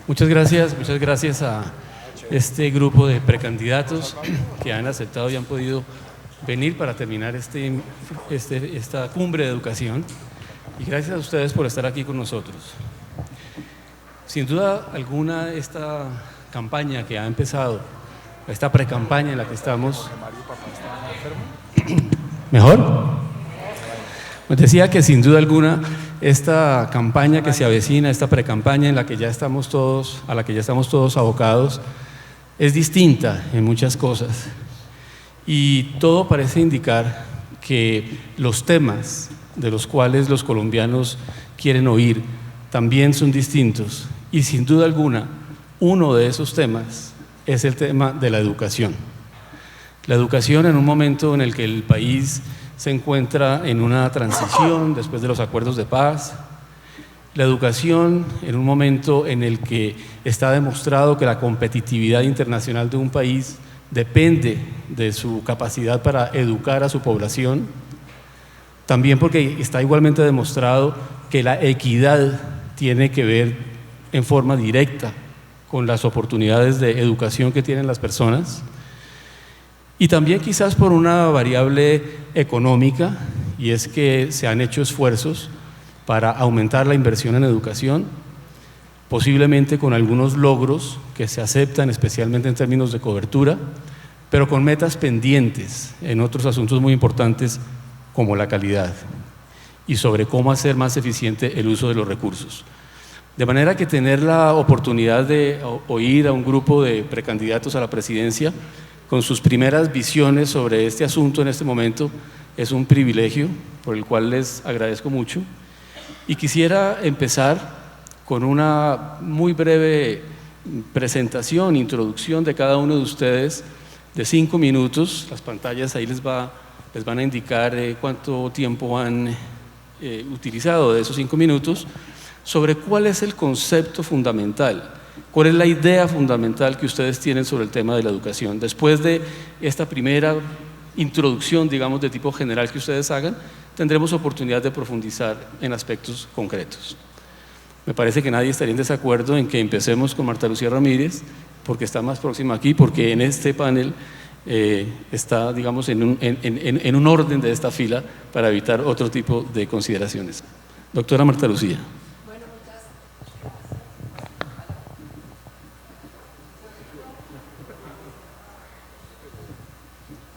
Muchas gracias a este grupo de precandidatos que han aceptado y han podido venir para terminar esta cumbre de educación, y gracias a ustedes por estar aquí con nosotros. Sin duda alguna, esta campaña que ha empezado, esta precampaña en la que estamos... ¿Mejor? Pues decía que sin duda alguna esta campaña que se avecina, esta precampaña en la que ya estamos todos, a la que ya estamos todos abocados, es distinta en muchas cosas, y todo parece indicar que los temas de los cuales los colombianos quieren oír también son distintos, y sin duda alguna uno de esos temas es el tema de la educación. La educación en un momento en el que el país se encuentra en una transición después de los acuerdos de paz, la educación en un momento en el que está demostrado que la competitividad internacional de un país depende de su capacidad para educar a su población, también porque está igualmente demostrado que la equidad tiene que ver en forma directa con las oportunidades de educación que tienen las personas, y también quizás por una variable económica, y es que se han hecho esfuerzos para aumentar la inversión en educación, posiblemente con algunos logros que se aceptan, especialmente en términos de cobertura, pero con metas pendientes en otros asuntos muy importantes como la calidad y sobre cómo hacer más eficiente el uso de los recursos. De manera que tener la oportunidad de oír a un grupo de precandidatos a la presidencia con sus primeras visiones sobre este asunto en este momento es un privilegio por el cual les agradezco mucho. Y quisiera empezar con una muy breve presentación, introducción de cada uno de ustedes de 5 minutos. Las pantallas ahí les van a indicar cuánto tiempo han utilizado de esos 5 minutos, sobre cuál es el concepto fundamental, cuál es la idea fundamental que ustedes tienen sobre el tema de la educación. Después de esta primera introducción, digamos, de tipo general que ustedes hagan, tendremos oportunidad de profundizar en aspectos concretos. Me parece que nadie estaría en desacuerdo en que empecemos con Marta Lucía Ramírez, porque está más próxima aquí, porque en este panel está, digamos, en un orden de esta fila para evitar otro tipo de consideraciones. Doctora Marta Lucía.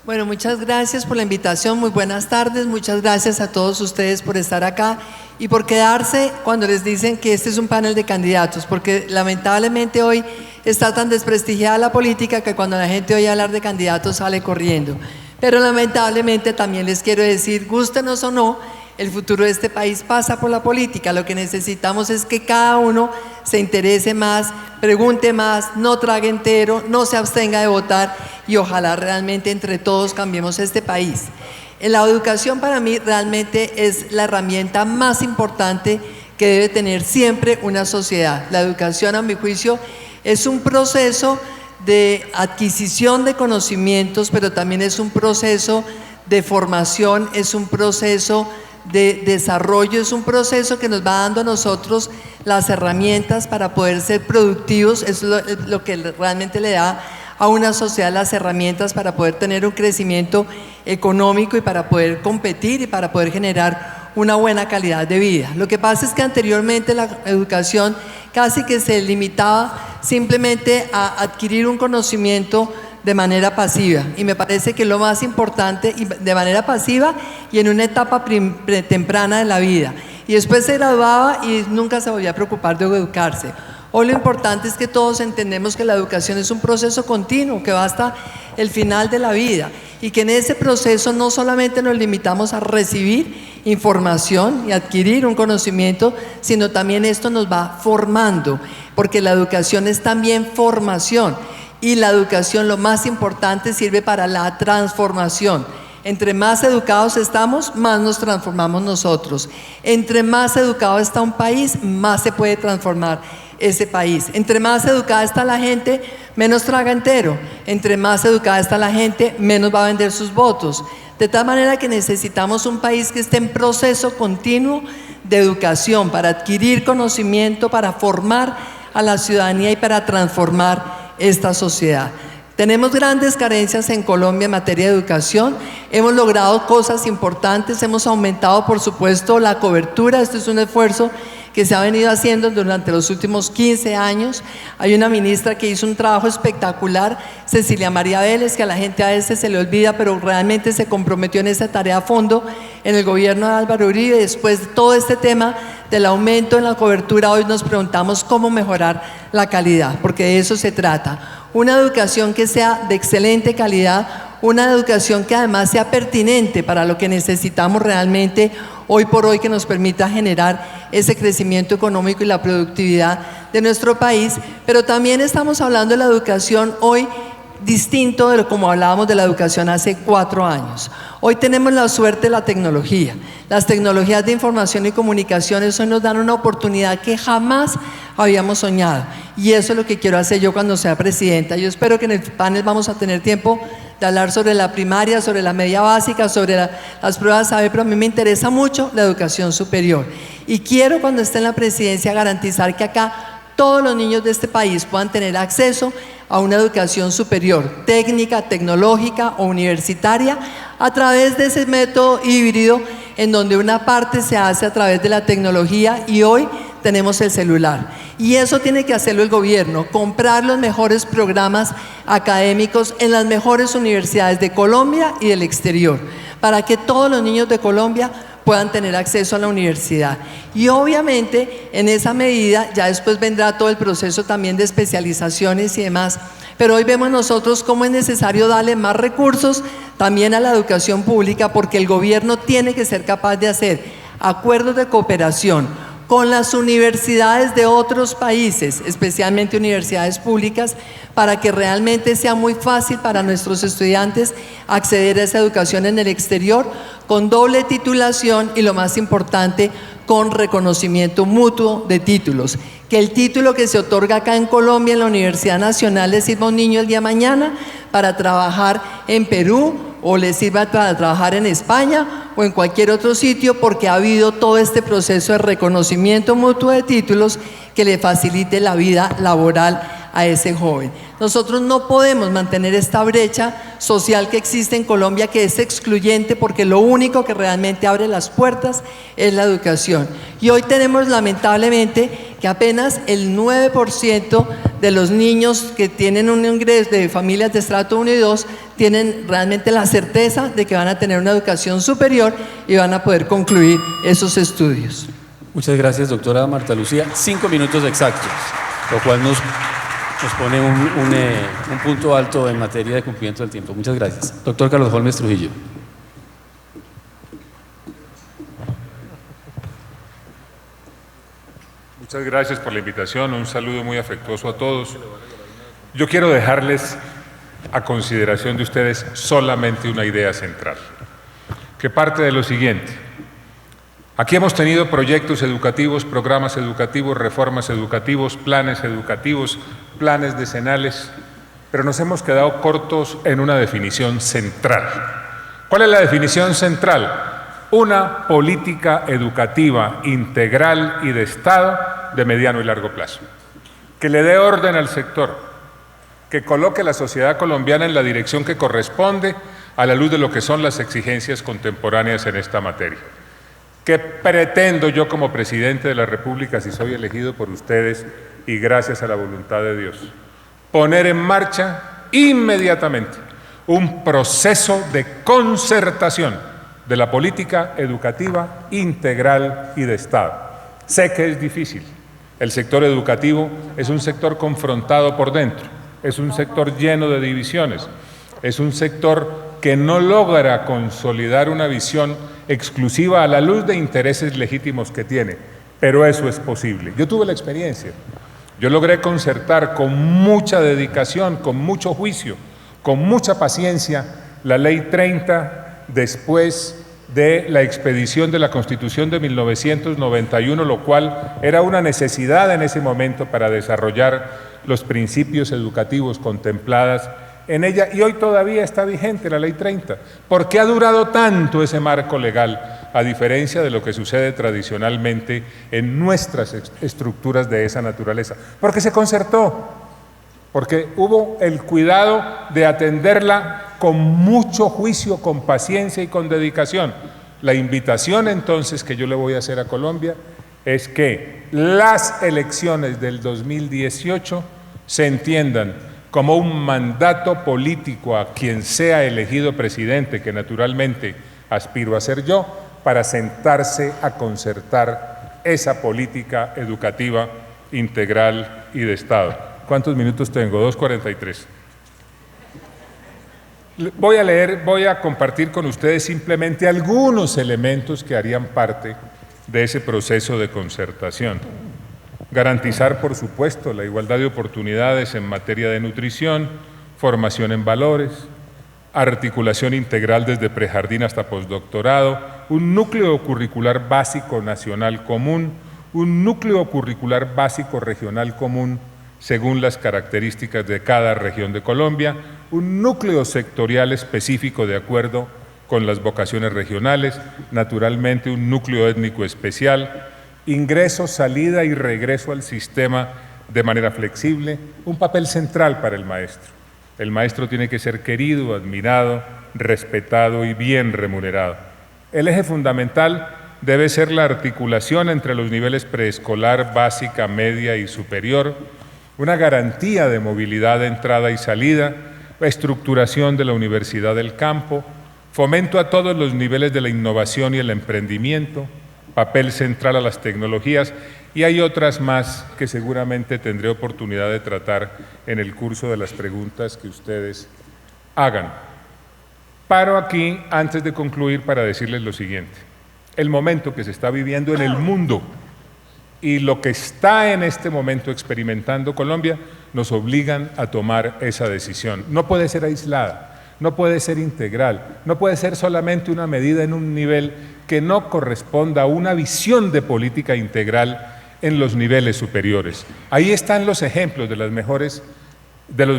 Bueno, muchas gracias por la invitación, muy buenas tardes, muchas gracias a todos ustedes por estar acá y por quedarse cuando les dicen que este es un panel de candidatos, porque lamentablemente hoy está tan desprestigiada la política que cuando la gente oye hablar de candidatos sale corriendo. Pero lamentablemente también les quiero decir, gústenos o no, el futuro de este país pasa por la política. Lo que necesitamos es que cada uno se interese más, pregunte más, no trague entero, no se abstenga de votar y ojalá realmente entre todos cambiemos este país. La educación para mí realmente es la herramienta más importante que debe tener siempre una sociedad. La educación, a mi juicio, es un proceso de adquisición de conocimientos, pero también es un proceso de formación, es un proceso de desarrollo, es un proceso que nos va dando a nosotros las herramientas para poder ser productivos. Eso es lo que realmente le da a una sociedad las herramientas para poder tener un crecimiento económico y para poder competir y para poder generar una buena calidad de vida. Lo que pasa es que anteriormente la educación casi que se limitaba simplemente a adquirir un conocimiento de manera pasiva, y me parece que lo más importante, y de manera pasiva y en una etapa temprana de la vida, y después se graduaba y nunca se volvía a preocupar de educarse. Hoy lo importante es que todos entendemos que la educación es un proceso continuo que va hasta el final de la vida, y que en ese proceso no solamente nos limitamos a recibir información y adquirir un conocimiento, sino también esto nos va formando, porque la educación es también formación. Y la educación, lo más importante, sirve para la transformación. Entre más educados estamos, más nos transformamos nosotros. Entre más educado está un país, más se puede transformar ese país. Entre más educada está la gente, menos traga entero. Entre más educada está la gente, menos va a vender sus votos. De tal manera que necesitamos un país que esté en proceso continuo de educación para adquirir conocimiento, para formar a la ciudadanía y para transformar esta sociedad. Tenemos grandes carencias en Colombia en materia de educación, hemos logrado cosas importantes, hemos aumentado por supuesto la cobertura, esto es un esfuerzo que se ha venido haciendo durante los últimos 15 años. Hay una ministra que hizo un trabajo espectacular, Cecilia María Vélez, que a la gente a veces se le olvida, pero realmente se comprometió en esa tarea a fondo en el gobierno de Álvaro Uribe. Después de todo este tema del aumento en la cobertura, hoy nos preguntamos cómo mejorar la calidad, porque de eso se trata. Una educación que sea de excelente calidad, una educación que además sea pertinente para lo que necesitamos realmente hoy por hoy, que nos permita generar ese crecimiento económico y la productividad de nuestro país, pero también estamos hablando de la educación hoy distinto de lo como hablábamos de la educación hace 4 años. Hoy tenemos la suerte de la tecnología. Las tecnologías de información y comunicaciones hoy nos dan una oportunidad que jamás habíamos soñado. Y eso es lo que quiero hacer yo cuando sea presidenta. Yo espero que en el panel vamos a tener tiempo de hablar sobre la primaria, sobre la media básica, sobre las pruebas saber, pero a mí me interesa mucho la educación superior. Y quiero, cuando esté en la presidencia, garantizar que acá todos los niños de este país puedan tener acceso a una educación superior, técnica, tecnológica o universitaria, a través de ese método híbrido en donde una parte se hace a través de la tecnología y hoy tenemos el celular. Y eso tiene que hacerlo el gobierno, comprar los mejores programas académicos en las mejores universidades de Colombia y del exterior, para que todos los niños de Colombia puedan tener acceso a la universidad. Y obviamente en esa medida ya después vendrá todo el proceso también de especializaciones y demás, pero hoy vemos nosotros cómo es necesario darle más recursos también a la educación pública, porque el gobierno tiene que ser capaz de hacer acuerdos de cooperación con las universidades de otros países, especialmente universidades públicas, para que realmente sea muy fácil para nuestros estudiantes acceder a esa educación en el exterior con doble titulación y, lo más importante, con reconocimiento mutuo de títulos. Que el título que se otorga acá en Colombia, en la Universidad Nacional, le sirva a un niño el día de mañana para trabajar en Perú, o le sirva para trabajar en España o en cualquier otro sitio, porque ha habido todo este proceso de reconocimiento mutuo de títulos que le facilite la vida laboral a ese joven. Nosotros no podemos mantener esta brecha social que existe en Colombia, que es excluyente, porque lo único que realmente abre las puertas es la educación. Y hoy tenemos lamentablemente que apenas el 9% de los niños que tienen un ingreso de familias de estrato 1 y 2 tienen realmente la certeza de que van a tener una educación superior y van a poder concluir esos estudios. Muchas gracias, doctora Marta Lucía. 5 minutos exactos, lo cual nos pone un punto alto en materia de cumplimiento del tiempo. Muchas gracias. Doctor Carlos Holmes Trujillo. Muchas gracias por la invitación, un saludo muy afectuoso a todos. Yo quiero dejarles a consideración de ustedes solamente una idea central, que parte de lo siguiente. Aquí hemos tenido proyectos educativos, programas educativos, reformas educativos, planes educativos, planes decenales, pero nos hemos quedado cortos en una definición central. ¿Cuál es la definición central? Una política educativa integral y de Estado de mediano y largo plazo, que le dé orden al sector, que coloque la sociedad colombiana en la dirección que corresponde a la luz de lo que son las exigencias contemporáneas en esta materia. ¿Qué pretendo yo como presidente de la República, si soy elegido por ustedes y gracias a la voluntad de Dios? Poner en marcha inmediatamente un proceso de concertación de la política educativa integral y de Estado. Sé que es difícil. El sector educativo es un sector confrontado por dentro, es un sector lleno de divisiones, es un sector que no logra consolidar una visión exclusiva a la luz de intereses legítimos que tiene, pero eso es posible. Yo tuve la experiencia, yo logré concertar con mucha dedicación, con mucho juicio, con mucha paciencia, la Ley 30 después de la expedición de la Constitución de 1991, lo cual era una necesidad en ese momento para desarrollar los principios educativos contempladas en ella, y hoy todavía está vigente la Ley 30. ¿Por qué ha durado tanto ese marco legal? a diferencia de lo que sucede tradicionalmente en nuestras estructuras de esa naturaleza. Porque se concertó, porque hubo el cuidado de atenderla con mucho juicio, con paciencia y con dedicación. La invitación entonces que yo le voy a hacer a Colombia es que las elecciones del 2018 se entiendan como un mandato político a quien sea elegido presidente, que naturalmente aspiro a ser yo, para sentarse a concertar esa política educativa integral y de Estado. ¿Cuántos minutos tengo? 2:43. Voy a compartir con ustedes simplemente algunos elementos que harían parte de ese proceso de concertación. Garantizar, por supuesto, la igualdad de oportunidades en materia de nutrición, formación en valores, articulación integral desde prejardín hasta postdoctorado, un núcleo curricular básico nacional común, un núcleo curricular básico regional común según las características de cada región de Colombia, un núcleo sectorial específico de acuerdo con las vocaciones regionales, naturalmente un núcleo étnico especial, ingreso, salida y regreso al sistema de manera flexible, un papel central para el maestro. El maestro tiene que ser querido, admirado, respetado y bien remunerado. El eje fundamental debe ser la articulación entre los niveles preescolar, básica, media y superior, una garantía de movilidad de entrada y salida, estructuración de la Universidad del Campo, fomento a todos los niveles de la innovación y el emprendimiento, papel central a las tecnologías, y hay otras más que seguramente tendré oportunidad de tratar en el curso de las preguntas que ustedes hagan. Paro aquí antes de concluir para decirles lo siguiente. El momento que se está viviendo en el mundo y lo que está en este momento experimentando Colombia nos obligan a tomar esa decisión. No puede ser aislada, no puede ser integral, no puede ser solamente una medida en un nivel que no corresponda a una visión de política integral en los niveles superiores. Ahí están los ejemplos de los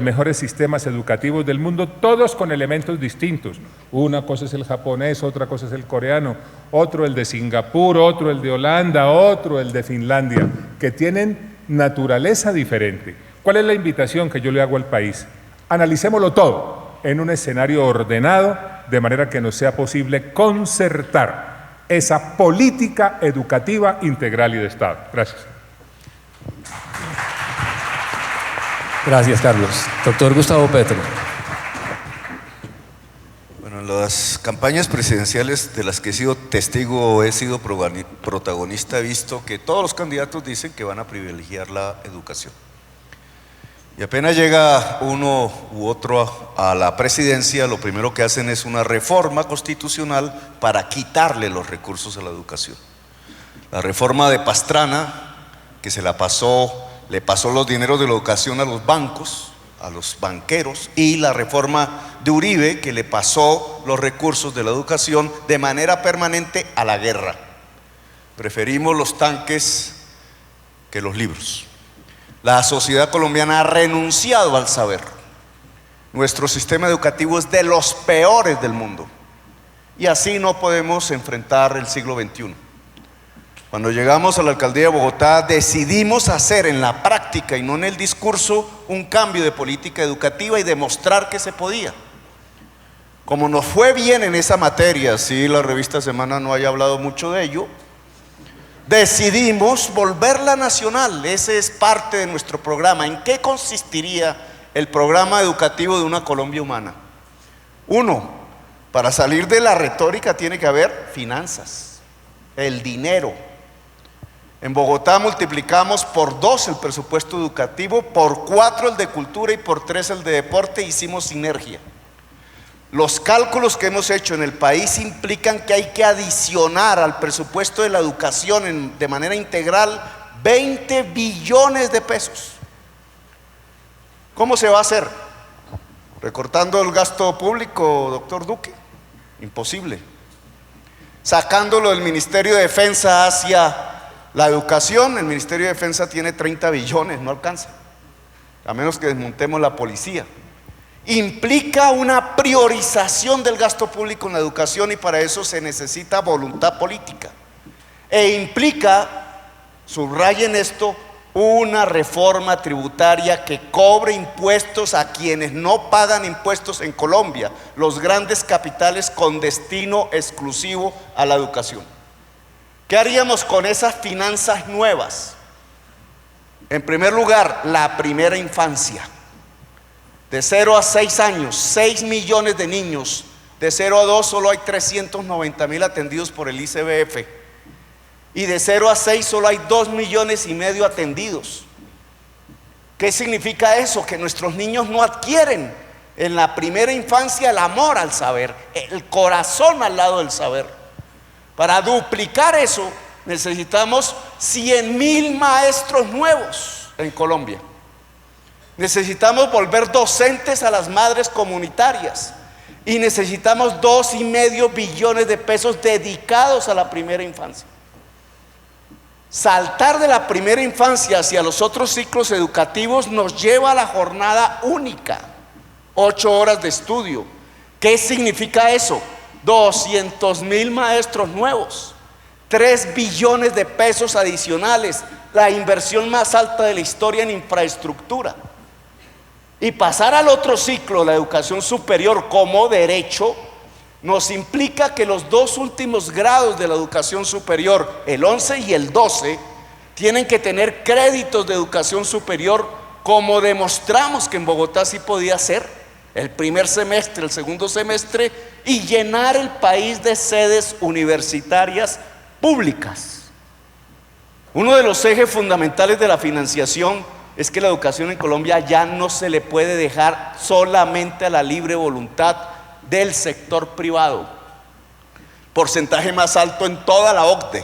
mejores sistemas educativos del mundo, todos con elementos distintos. Una cosa es el japonés, otra cosa es el coreano, otro el de Singapur, otro el de Holanda, otro el de Finlandia, que tienen naturaleza diferente. ¿Cuál es la invitación que yo le hago al país? Analicémoslo todo en un escenario ordenado, de manera que nos sea posible concertar esa política educativa integral y de Estado. Gracias. Gracias, Carlos. Doctor Gustavo Petro. Bueno, en las campañas presidenciales de las que he sido testigo, he sido protagonista, he visto que todos los candidatos dicen que van a privilegiar la educación. Y apenas llega uno u otro a la presidencia, lo primero que hacen es una reforma constitucional para quitarle los recursos a la educación. La reforma de Pastrana, que le pasó los dineros de la educación a los bancos, a los banqueros, y la reforma de Uribe, que le pasó los recursos de la educación de manera permanente a la guerra. Preferimos los tanques que los libros. La sociedad colombiana ha renunciado al saber. Nuestro sistema educativo es de los peores del mundo, y así no podemos enfrentar el siglo XXI. Cuando llegamos a la alcaldía de Bogotá, decidimos hacer en la práctica y no en el discurso un cambio de política educativa y demostrar que se podía. Como nos fue bien en esa materia, si la revista Semana no haya hablado mucho de ello, decidimos volverla nacional. Ese es parte de nuestro programa. ¿En qué consistiría el programa educativo de una Colombia humana? Uno, para salir de la retórica tiene que haber finanzas, el dinero. En Bogotá multiplicamos por 2 el presupuesto educativo, por 4 el de cultura y por 3 el de deporte. Hicimos sinergia. Los cálculos que hemos hecho en el país implican que hay que adicionar al presupuesto de la educación de manera integral 20 billones de pesos. ¿Cómo se va a hacer? ¿Recortando el gasto público, doctor Duque? Imposible. Sacándolo del Ministerio de Defensa hacia la educación. El Ministerio de Defensa tiene 30 billones, no alcanza, a menos que desmontemos la policía. implica una priorización del gasto público en la educación y para eso se necesita voluntad política. E implica, subrayen esto, una reforma tributaria que cobre impuestos a quienes no pagan impuestos en Colombia, los grandes capitales con destino exclusivo a la educación. ¿Qué haríamos con esas finanzas nuevas? En primer lugar, la primera infancia. De 0 a 6 años, 6 millones de niños. De 0 a 2 solo hay 390.000 atendidos por el ICBF. Y de 0 a 6 solo hay 2,5 millones atendidos. ¿Qué significa eso? Que nuestros niños no adquieren en la primera infancia el amor al saber, el corazón al lado del saber. Para duplicar eso necesitamos 100.000 maestros nuevos en Colombia. Necesitamos volver docentes a las madres comunitarias y necesitamos 2,5 billones de pesos dedicados a la primera infancia. Saltar de la primera infancia hacia los otros ciclos educativos nos lleva a la jornada única, 8 horas de estudio. ¿Qué significa eso? 200.000 maestros nuevos, 3 billones de pesos adicionales, la inversión más alta de la historia en infraestructura. Y pasar al otro ciclo, la educación superior como derecho, nos implica que los 2 últimos grados de la educación superior, el 11 y el 12, tienen que tener créditos de educación superior, como demostramos que en Bogotá sí podía ser, el primer semestre, el segundo semestre, y llenar el país de sedes universitarias públicas. Uno de los ejes fundamentales de la financiación es que la educación en Colombia ya no se le puede dejar solamente a la libre voluntad del sector privado, porcentaje más alto en toda la OCDE,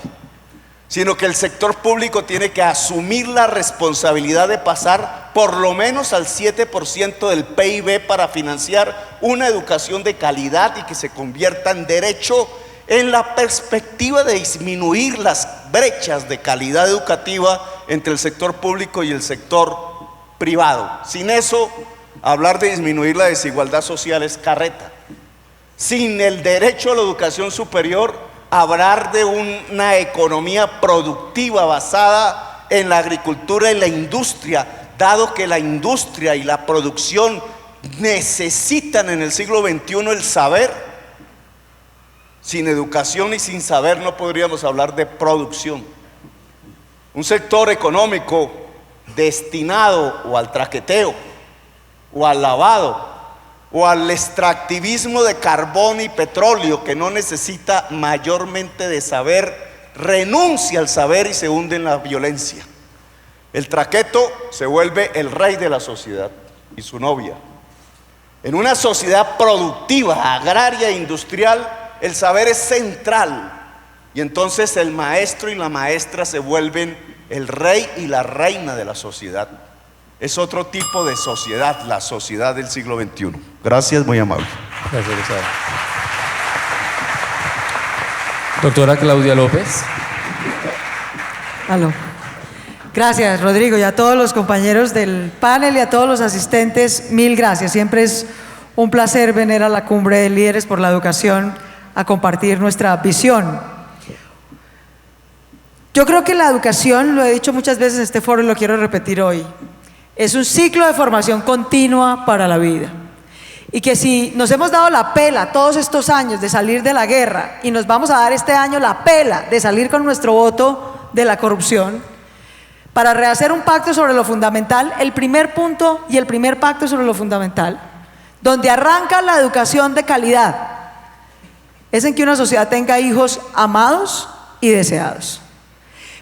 sino que el sector público tiene que asumir la responsabilidad de pasar por lo menos al 7% del PIB para financiar una educación de calidad y que se convierta en derecho, en la perspectiva de disminuir las brechas de calidad educativa entre el sector público y el sector privado. Sin eso, hablar de disminuir la desigualdad social es carreta. Sin el derecho a la educación superior, hablar de una economía productiva basada en la agricultura y la industria, dado que la industria y la producción necesitan en el siglo XXI el saber. Sin educación y sin saber no podríamos hablar de producción. Un sector económico destinado o al traqueteo, o al lavado, o al extractivismo de carbón y petróleo, que no necesita mayormente de saber, renuncia al saber y se hunde en la violencia. El traqueto se vuelve el rey de la sociedad y su novia. En una sociedad productiva, agraria e industrial, el saber es central, y entonces el maestro y la maestra se vuelven el rey y la reina de la sociedad. Es otro tipo de sociedad, la sociedad del siglo XXI. Gracias, muy amable. Gracias, Gustavo. Doctora Claudia López. Aló. Gracias, Rodrigo, y a todos los compañeros del panel y a todos los asistentes, mil gracias. Siempre es un placer venir a la Cumbre de Líderes por la Educación a compartir nuestra visión. Yo creo que la educación, lo he dicho muchas veces en este foro y lo quiero repetir hoy, es un ciclo de formación continua para la vida. Y que si nos hemos dado la pela todos estos años de salir de la guerra y nos vamos a dar este año la pela de salir con nuestro voto de la corrupción, para rehacer un pacto sobre lo fundamental, el primer punto y el primer pacto sobre lo fundamental, donde arranca la educación de calidad, es en que una sociedad tenga hijos amados y deseados.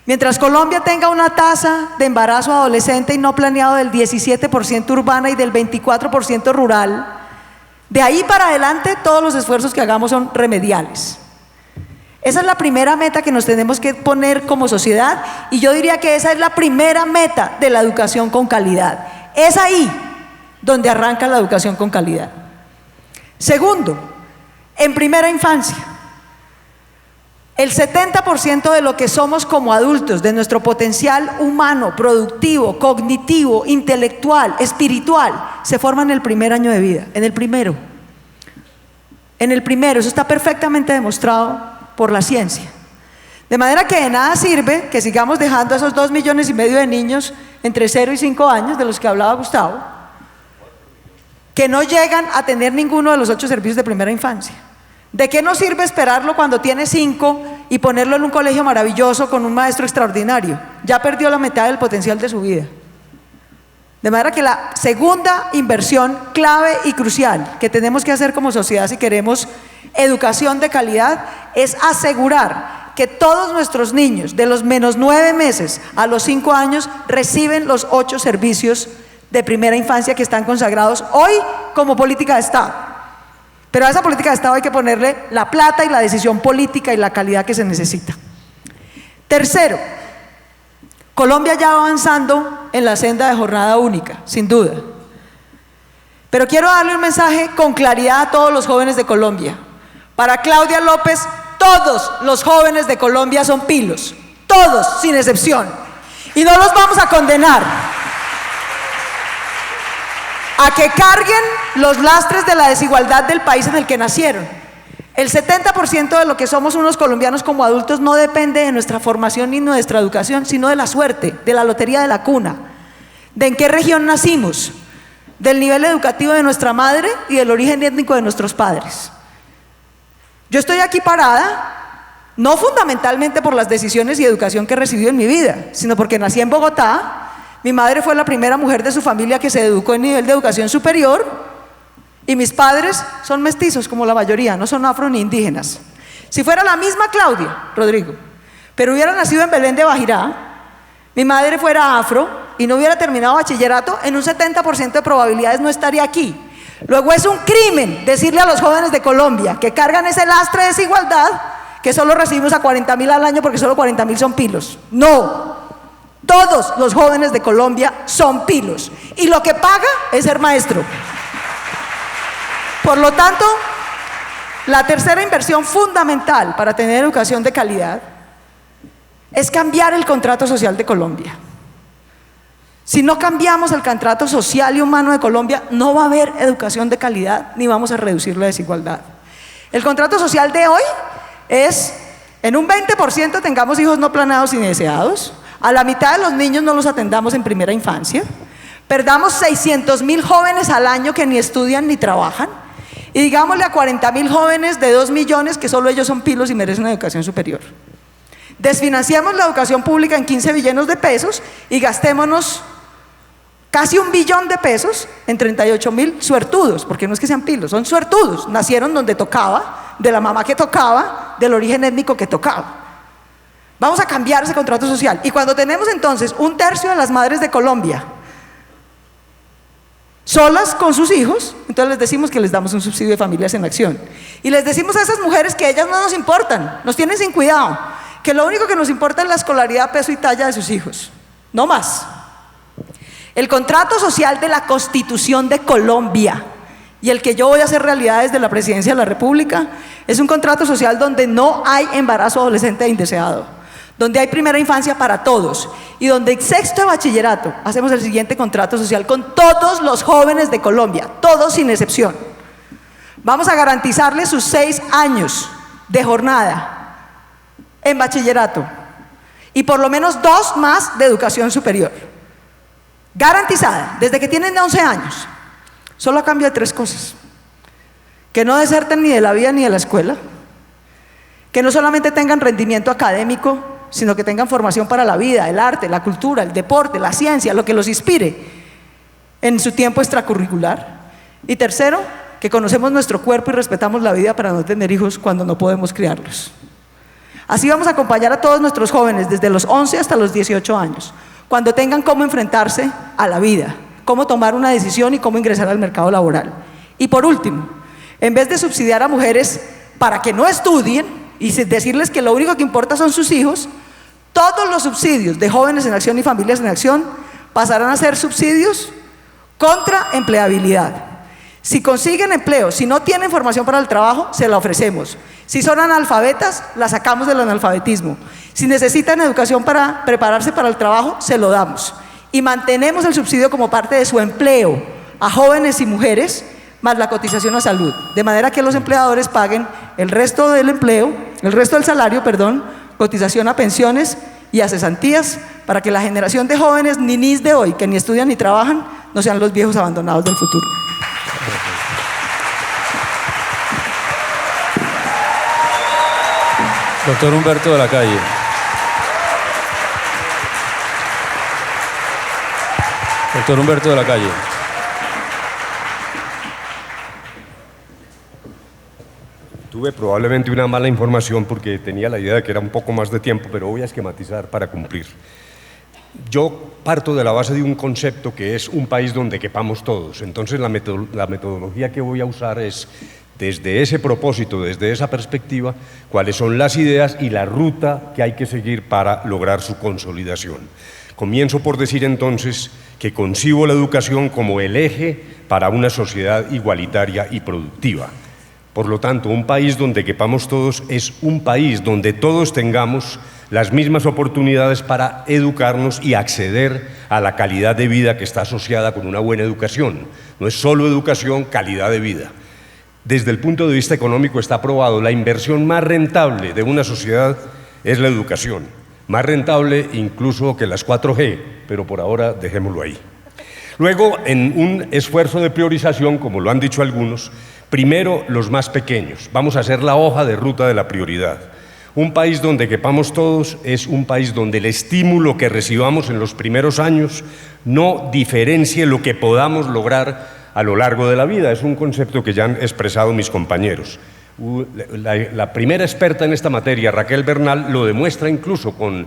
Mientras Colombia tenga una tasa de embarazo adolescente y no planeado del 17% urbana y del 24% rural, de ahí para adelante todos los esfuerzos que hagamos son remediales. Esa es la primera meta que nos tenemos que poner como sociedad, y yo diría que esa es la primera meta de la educación con calidad. Es ahí donde arranca la educación con calidad. Segundo, en primera infancia, El 70% de lo que somos como adultos, de nuestro potencial humano, productivo, cognitivo, intelectual, espiritual, se forma en el primer año de vida, en el primero. En el primero, eso está perfectamente demostrado por la ciencia. De manera que de nada sirve que sigamos dejando a esos 2,5 millones de niños entre 0 y 5 años, de los que hablaba Gustavo, que no llegan a tener ninguno de los 8 servicios de primera infancia. ¿De qué nos sirve esperarlo cuando tiene 5 y ponerlo en un colegio maravilloso con un maestro extraordinario? Ya perdió la mitad del potencial de su vida. De manera que la segunda inversión clave y crucial que tenemos que hacer como sociedad si queremos educación de calidad es asegurar que todos nuestros niños de los -9 meses a los 5 años reciben los 8 servicios de primera infancia que están consagrados hoy como política de Estado. Pero a esa política de Estado hay que ponerle la plata y la decisión política y la calidad que se necesita. Tercero, Colombia ya va avanzando en la senda de jornada única, sin duda. Pero quiero darle un mensaje con claridad a todos los jóvenes de Colombia. Para Claudia López, todos los jóvenes de Colombia son pilos, todos, sin excepción. Y no los vamos a condenar a que carguen los lastres de la desigualdad del país en el que nacieron. El 70% de lo que somos unos colombianos como adultos no depende de nuestra formación ni de nuestra educación, sino de la suerte, de la lotería de la cuna, de en qué región nacimos, del nivel educativo de nuestra madre y del origen étnico de nuestros padres. Yo estoy aquí parada, no fundamentalmente por las decisiones y educación que he recibido en mi vida, sino porque nací en Bogotá. Mi madre fue la primera mujer de su familia que se educó en nivel de educación superior y mis padres son mestizos como la mayoría, no son afro ni indígenas. Si fuera la misma Claudia, Rodrigo, pero hubiera nacido en Belén de Bajirá, mi madre fuera afro y no hubiera terminado bachillerato, en un 70% de probabilidades no estaría aquí. Luego es un crimen decirle a los jóvenes de Colombia que cargan ese lastre de desigualdad que solo recibimos a 40.000 al año porque solo 40.000 son pilos. No. Todos los jóvenes de Colombia son pilos y lo que paga es ser maestro. Por lo tanto, la tercera inversión fundamental para tener educación de calidad es cambiar el contrato social de Colombia. Si no cambiamos el contrato social y humano de Colombia, no va a haber educación de calidad ni vamos a reducir la desigualdad. El contrato social de hoy es, en un 20% tengamos hijos no planeados y deseados, a la mitad de los niños no los atendamos en primera infancia, perdamos 600.000 jóvenes al año que ni estudian ni trabajan, y digámosle a 40.000 jóvenes de 2 millones que solo ellos son pilos y merecen una educación superior. Desfinanciamos la educación pública en 15 billones de pesos y gastémonos casi 1 billón de pesos en 38.000 suertudos, porque no es que sean pilos, son suertudos, nacieron donde tocaba, de la mamá que tocaba, del origen étnico que tocaba. Vamos a cambiar ese contrato social. Y cuando tenemos entonces 1/3 de las madres de Colombia solas con sus hijos, entonces les decimos que les damos un subsidio de familias en acción. Y les decimos a esas mujeres que ellas no nos importan, nos tienen sin cuidado, que lo único que nos importa es la escolaridad, peso y talla de sus hijos, no más. El contrato social de la Constitución de Colombia y el que yo voy a hacer realidad desde la Presidencia de la República es un contrato social donde no hay embarazo adolescente e indeseado, donde hay primera infancia para todos y donde en 6º de bachillerato hacemos el siguiente contrato social con todos los jóvenes de Colombia, todos sin excepción. Vamos a garantizarles sus 6 años de jornada en bachillerato y por lo menos 2 más de educación superior, garantizada desde que tienen 11 años, solo a cambio de 3 cosas: que no deserten ni de la vida ni de la escuela, que no solamente tengan rendimiento académico, sino que tengan formación para la vida, el arte, la cultura, el deporte, la ciencia, lo que los inspire en su tiempo extracurricular. Y tercero, que conocemos nuestro cuerpo y respetamos la vida para no tener hijos cuando no podemos criarlos. Así vamos a acompañar a todos nuestros jóvenes desde los 11 hasta los 18 años, cuando tengan cómo enfrentarse a la vida, cómo tomar una decisión y cómo ingresar al mercado laboral. Y por último, en vez de subsidiar a mujeres para que no estudien y decirles que lo único que importa son sus hijos, todos los subsidios de Jóvenes en Acción y Familias en Acción pasarán a ser subsidios contra empleabilidad. Si consiguen empleo, si no tienen formación para el trabajo, se la ofrecemos. Si son analfabetas, la sacamos del analfabetismo. Si necesitan educación para prepararse para el trabajo, se lo damos. Y mantenemos el subsidio como parte de su empleo a jóvenes y mujeres, más la cotización a salud. De manera que los empleadores paguen el resto del empleo, el resto del salario, perdón, cotización a pensiones y a cesantías, para que la generación de jóvenes ninis de hoy, que ni estudian ni trabajan, no sean los viejos abandonados del futuro. Doctor Humberto de la Calle. Doctor Humberto de la Calle. Tuve probablemente una mala información porque tenía la idea de que era un poco más de tiempo, pero voy a esquematizar para cumplir. Yo parto de la base de un concepto que es un país donde quepamos todos. Entonces la metodología que voy a usar es, desde ese propósito, desde esa perspectiva, cuáles son las ideas y la ruta que hay que seguir para lograr su consolidación. Comienzo por decir entonces que concibo la educación como el eje para una sociedad igualitaria y productiva. Por lo tanto, un país donde quepamos todos es un país donde todos tengamos las mismas oportunidades para educarnos y acceder a la calidad de vida que está asociada con una buena educación. No es solo educación, calidad de vida. Desde el punto de vista económico está probado, la inversión más rentable de una sociedad es la educación. Más rentable incluso que las 4G, pero por ahora dejémoslo ahí. Luego, en un esfuerzo de priorización, como lo han dicho algunos, primero los más pequeños. Vamos a hacer la hoja de ruta de la prioridad. Un país donde quepamos todos es un país donde el estímulo que recibamos en los primeros años no diferencie lo que podamos lograr a lo largo de la vida. Es un concepto que ya han expresado mis compañeros. La primera experta en esta materia, Raquel Bernal, lo demuestra incluso con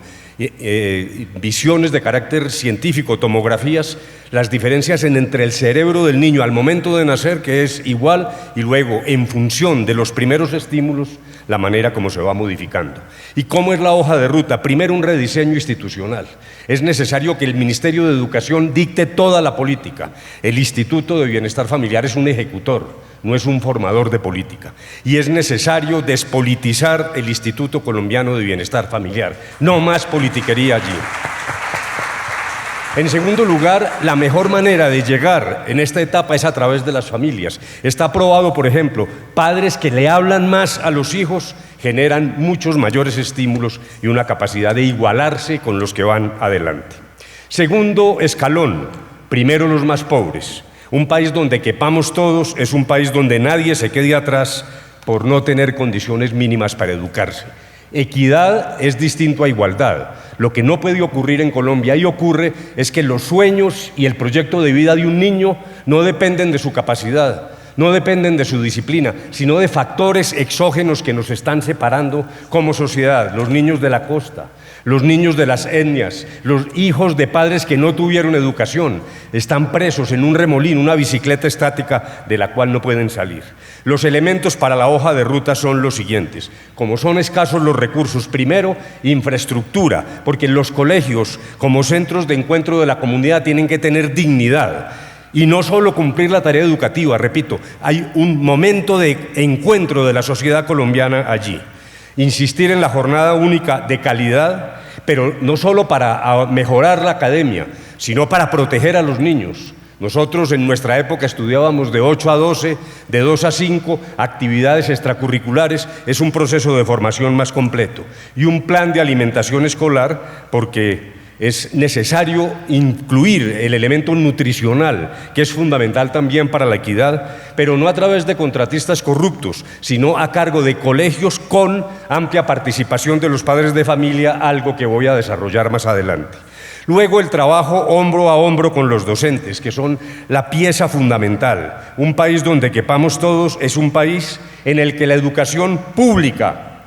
visiones de carácter científico, tomografías, las diferencias entre el cerebro del niño al momento de nacer, que es igual, y luego, en función de los primeros estímulos, la manera como se va modificando. ¿Y cómo es la hoja de ruta? Primero, un rediseño institucional. Es necesario que el Ministerio de Educación dicte toda la política. El Instituto de Bienestar Familiar es un ejecutor, no es un formador de política. Y es necesario despolitizar el Instituto Colombiano de Bienestar Familiar. No más politiquería allí. En segundo lugar, la mejor manera de llegar en esta etapa es a través de las familias. Está probado, por ejemplo, padres que le hablan más a los hijos generan muchos mayores estímulos y una capacidad de igualarse con los que van adelante. Segundo escalón, primero los más pobres. Un país donde quepamos todos es un país donde nadie se quede atrás por no tener condiciones mínimas para educarse. Equidad es distinto a igualdad. Lo que no puede ocurrir en Colombia y ocurre es que los sueños y el proyecto de vida de un niño no dependen de su capacidad, no dependen de su disciplina, sino de factores exógenos que nos están separando como sociedad. Los niños de la costa, los niños de las etnias, los hijos de padres que no tuvieron educación, están presos en un remolino, una bicicleta estática de la cual no pueden salir. Los elementos para la hoja de ruta son los siguientes. Como son escasos los recursos, primero, infraestructura, porque los colegios, como centros de encuentro de la comunidad, tienen que tener dignidad. Y no solo cumplir la tarea educativa, repito, hay un momento de encuentro de la sociedad colombiana allí. Insistir en la jornada única de calidad, pero no solo para mejorar la academia, sino para proteger a los niños. Nosotros en nuestra época estudiábamos de 8 a 12, de 2 a 5, actividades extracurriculares, es un proceso de formación más completo. Y un plan de alimentación escolar, porque es necesario incluir el elemento nutricional, que es fundamental también para la equidad, pero no a través de contratistas corruptos, sino a cargo de colegios con amplia participación de los padres de familia, algo que voy a desarrollar más adelante. Luego el trabajo hombro a hombro con los docentes, que son la pieza fundamental. Un país donde quepamos todos es un país en el que la educación pública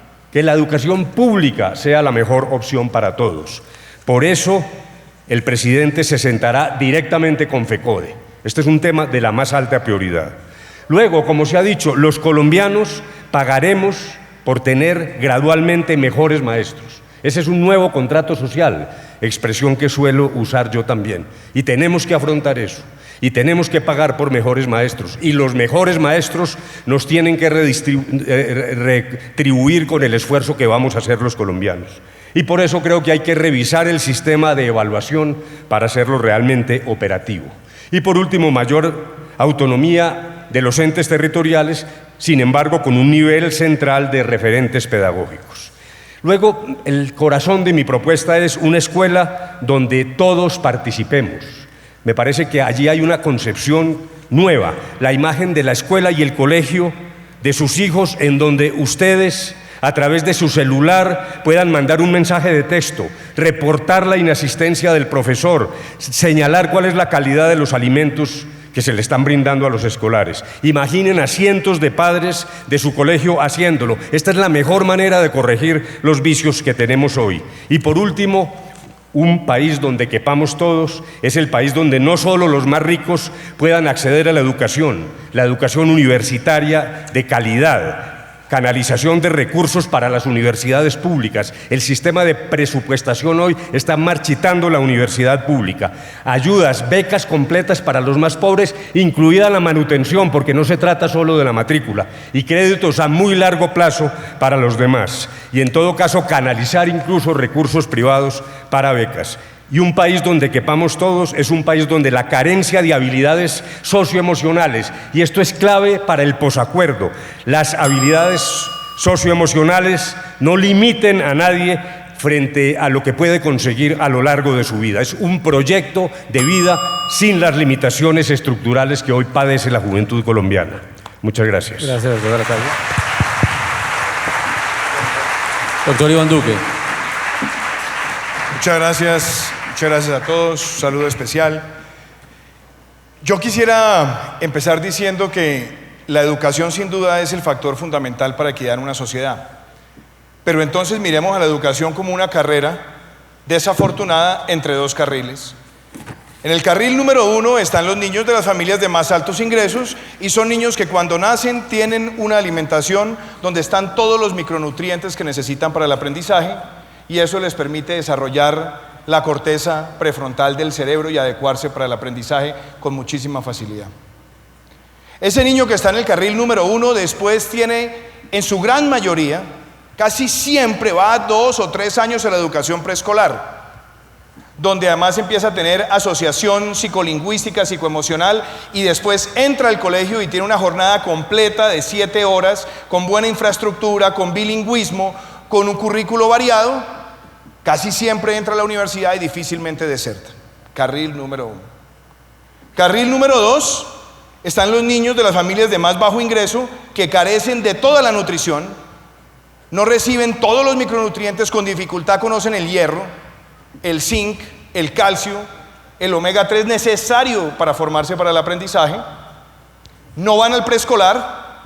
sea la mejor opción para todos. Por eso el presidente se sentará directamente con FECODE. Este es un tema de la más alta prioridad. Luego, como se ha dicho, los colombianos pagaremos por tener gradualmente mejores maestros. Ese es un nuevo contrato social. expresión que suelo usar yo también. Y tenemos que afrontar eso. Y tenemos que pagar por mejores maestros. Y los mejores maestros nos tienen que retribuir con el esfuerzo que vamos a hacer los colombianos. Y por eso creo que hay que revisar el sistema de evaluación para hacerlo realmente operativo. Y por último, mayor autonomía de los entes territoriales, sin embargo, con un nivel central de referentes pedagógicos. Luego, el corazón de mi propuesta es una escuela donde todos participemos. Me parece que allí hay una concepción nueva, la imagen de la escuela y el colegio de sus hijos, en donde ustedes, a través de su celular, puedan mandar un mensaje de texto, reportar la inasistencia del profesor, señalar cuál es la calidad de los alimentos que se le están brindando a los escolares. Imaginen a cientos de padres de su colegio haciéndolo. Esta es la mejor manera de corregir los vicios que tenemos hoy. Y por último, un país donde quepamos todos es el país donde no solo los más ricos puedan acceder a la educación universitaria de calidad, canalización de recursos para las universidades públicas. El sistema de presupuestación hoy está marchitando la universidad pública. Ayudas, becas completas para los más pobres, incluida la manutención, porque no se trata solo de la matrícula, y créditos a muy largo plazo para los demás. Y en todo caso, canalizar incluso recursos privados para becas. Y un país donde quepamos todos es un país donde la carencia de habilidades socioemocionales, y esto es clave para el posacuerdo, las habilidades socioemocionales no limiten a nadie frente a lo que puede conseguir a lo largo de su vida. Es un proyecto de vida sin las limitaciones estructurales que hoy padece la juventud colombiana. Muchas gracias. Gracias, doctor Ataque. Doctor Iván Duque. Muchas gracias a todos, un saludo especial. Yo quisiera empezar diciendo que la educación sin duda es el factor fundamental para equidad en una sociedad. Pero entonces miremos a la educación como una carrera desafortunada entre dos carriles. En el carril número 1 están los niños de las familias de más altos ingresos, y son niños que cuando nacen tienen una alimentación donde están todos los micronutrientes que necesitan para el aprendizaje, y eso les permite desarrollar la corteza prefrontal del cerebro y adecuarse para el aprendizaje con muchísima facilidad. Ese niño que está en el carril número 1 después tiene, en su gran mayoría, casi siempre va a 2 o 3 años a la educación preescolar, donde además empieza a tener asociación psicolingüística, psicoemocional, y después entra al colegio y tiene una jornada completa de 7 horas, con buena infraestructura, con bilingüismo, con un currículo variado. Casi siempre entra a la universidad y difícilmente deserta. Carril número 1. Carril número 2 están los niños de las familias de más bajo ingreso, que carecen de toda la nutrición, no reciben todos los micronutrientes, con dificultad conocen el hierro, el zinc, el calcio, el omega 3 necesario para formarse para el aprendizaje. No van al preescolar,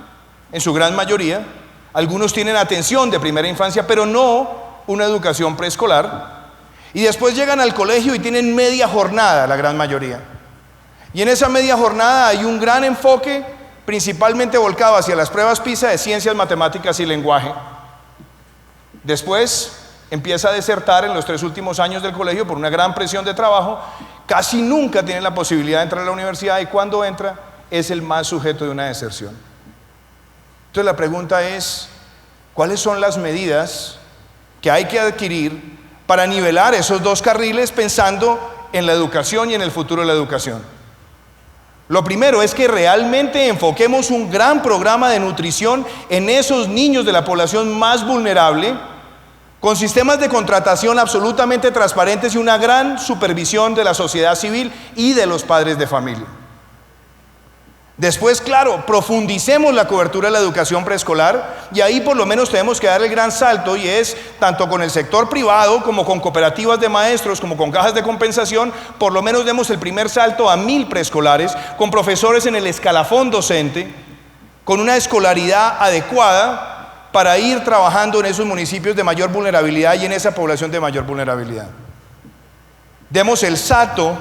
en su gran mayoría. Algunos tienen atención de primera infancia, pero no una educación preescolar, y después llegan al colegio y tienen media jornada, la gran mayoría. Y en esa media jornada hay un gran enfoque, principalmente volcado hacia las pruebas PISA de ciencias, matemáticas y lenguaje. Después empieza a desertar en los 3 últimos años del colegio por una gran presión de trabajo, casi nunca tiene la posibilidad de entrar a la universidad, y cuando entra es el más sujeto de una deserción. Entonces la pregunta es, ¿cuáles son las medidas que hay que adquirir para nivelar esos dos carriles, pensando en la educación y en el futuro de la educación? Lo primero es que realmente enfoquemos un gran programa de nutrición en esos niños de la población más vulnerable, con sistemas de contratación absolutamente transparentes y una gran supervisión de la sociedad civil y de los padres de familia. Después, claro, profundicemos la cobertura de la educación preescolar, y ahí por lo menos tenemos que dar el gran salto, y es tanto con el sector privado como con cooperativas de maestros, como con cajas de compensación. Por lo menos demos el primer salto a 1000 preescolares, con profesores en el escalafón docente, con una escolaridad adecuada para ir trabajando en esos municipios de mayor vulnerabilidad y en esa población de mayor vulnerabilidad. Demos el salto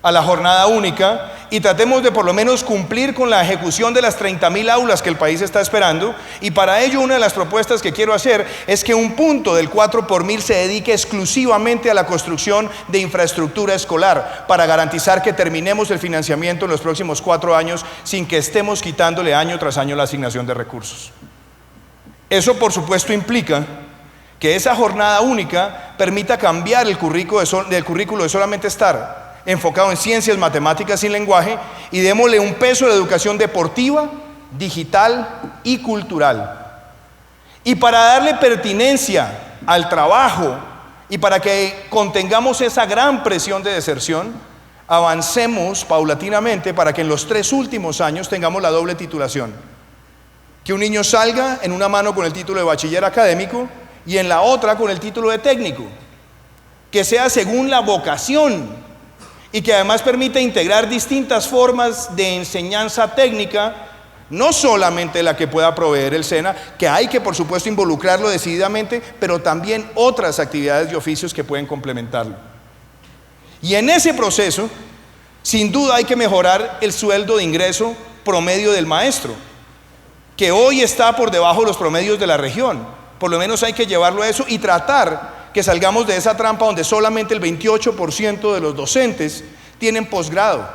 a la jornada única, y tratemos de por lo menos cumplir con la ejecución de las 30.000 aulas que el país está esperando. Y para ello, una de las propuestas que quiero hacer es que un punto del 4 por 1000 se dedique exclusivamente a la construcción de infraestructura escolar, para garantizar que terminemos el financiamiento en los próximos 4 años sin que estemos quitándole año tras año la asignación de recursos. Eso, por supuesto, implica que esa jornada única permita cambiar el currículo de solamente estar enfocado en ciencias, matemáticas y lenguaje, y démosle un peso a la educación deportiva, digital y cultural. Y para darle pertinencia al trabajo y para que contengamos esa gran presión de deserción, avancemos paulatinamente para que en los 3 últimos años tengamos la doble titulación. Que un niño salga en una mano con el título de bachiller académico y en la otra con el título de técnico. Que sea según la vocación y que además permita integrar distintas formas de enseñanza técnica, no solamente la que pueda proveer el SENA, que hay que por supuesto involucrarlo decididamente, pero también otras actividades y oficios que pueden complementarlo. Y en ese proceso, sin duda hay que mejorar el sueldo de ingreso promedio del maestro, que hoy está por debajo de los promedios de la región. Por lo menos hay que llevarlo a eso y tratar que salgamos de esa trampa donde solamente el 28% de los docentes tienen posgrado.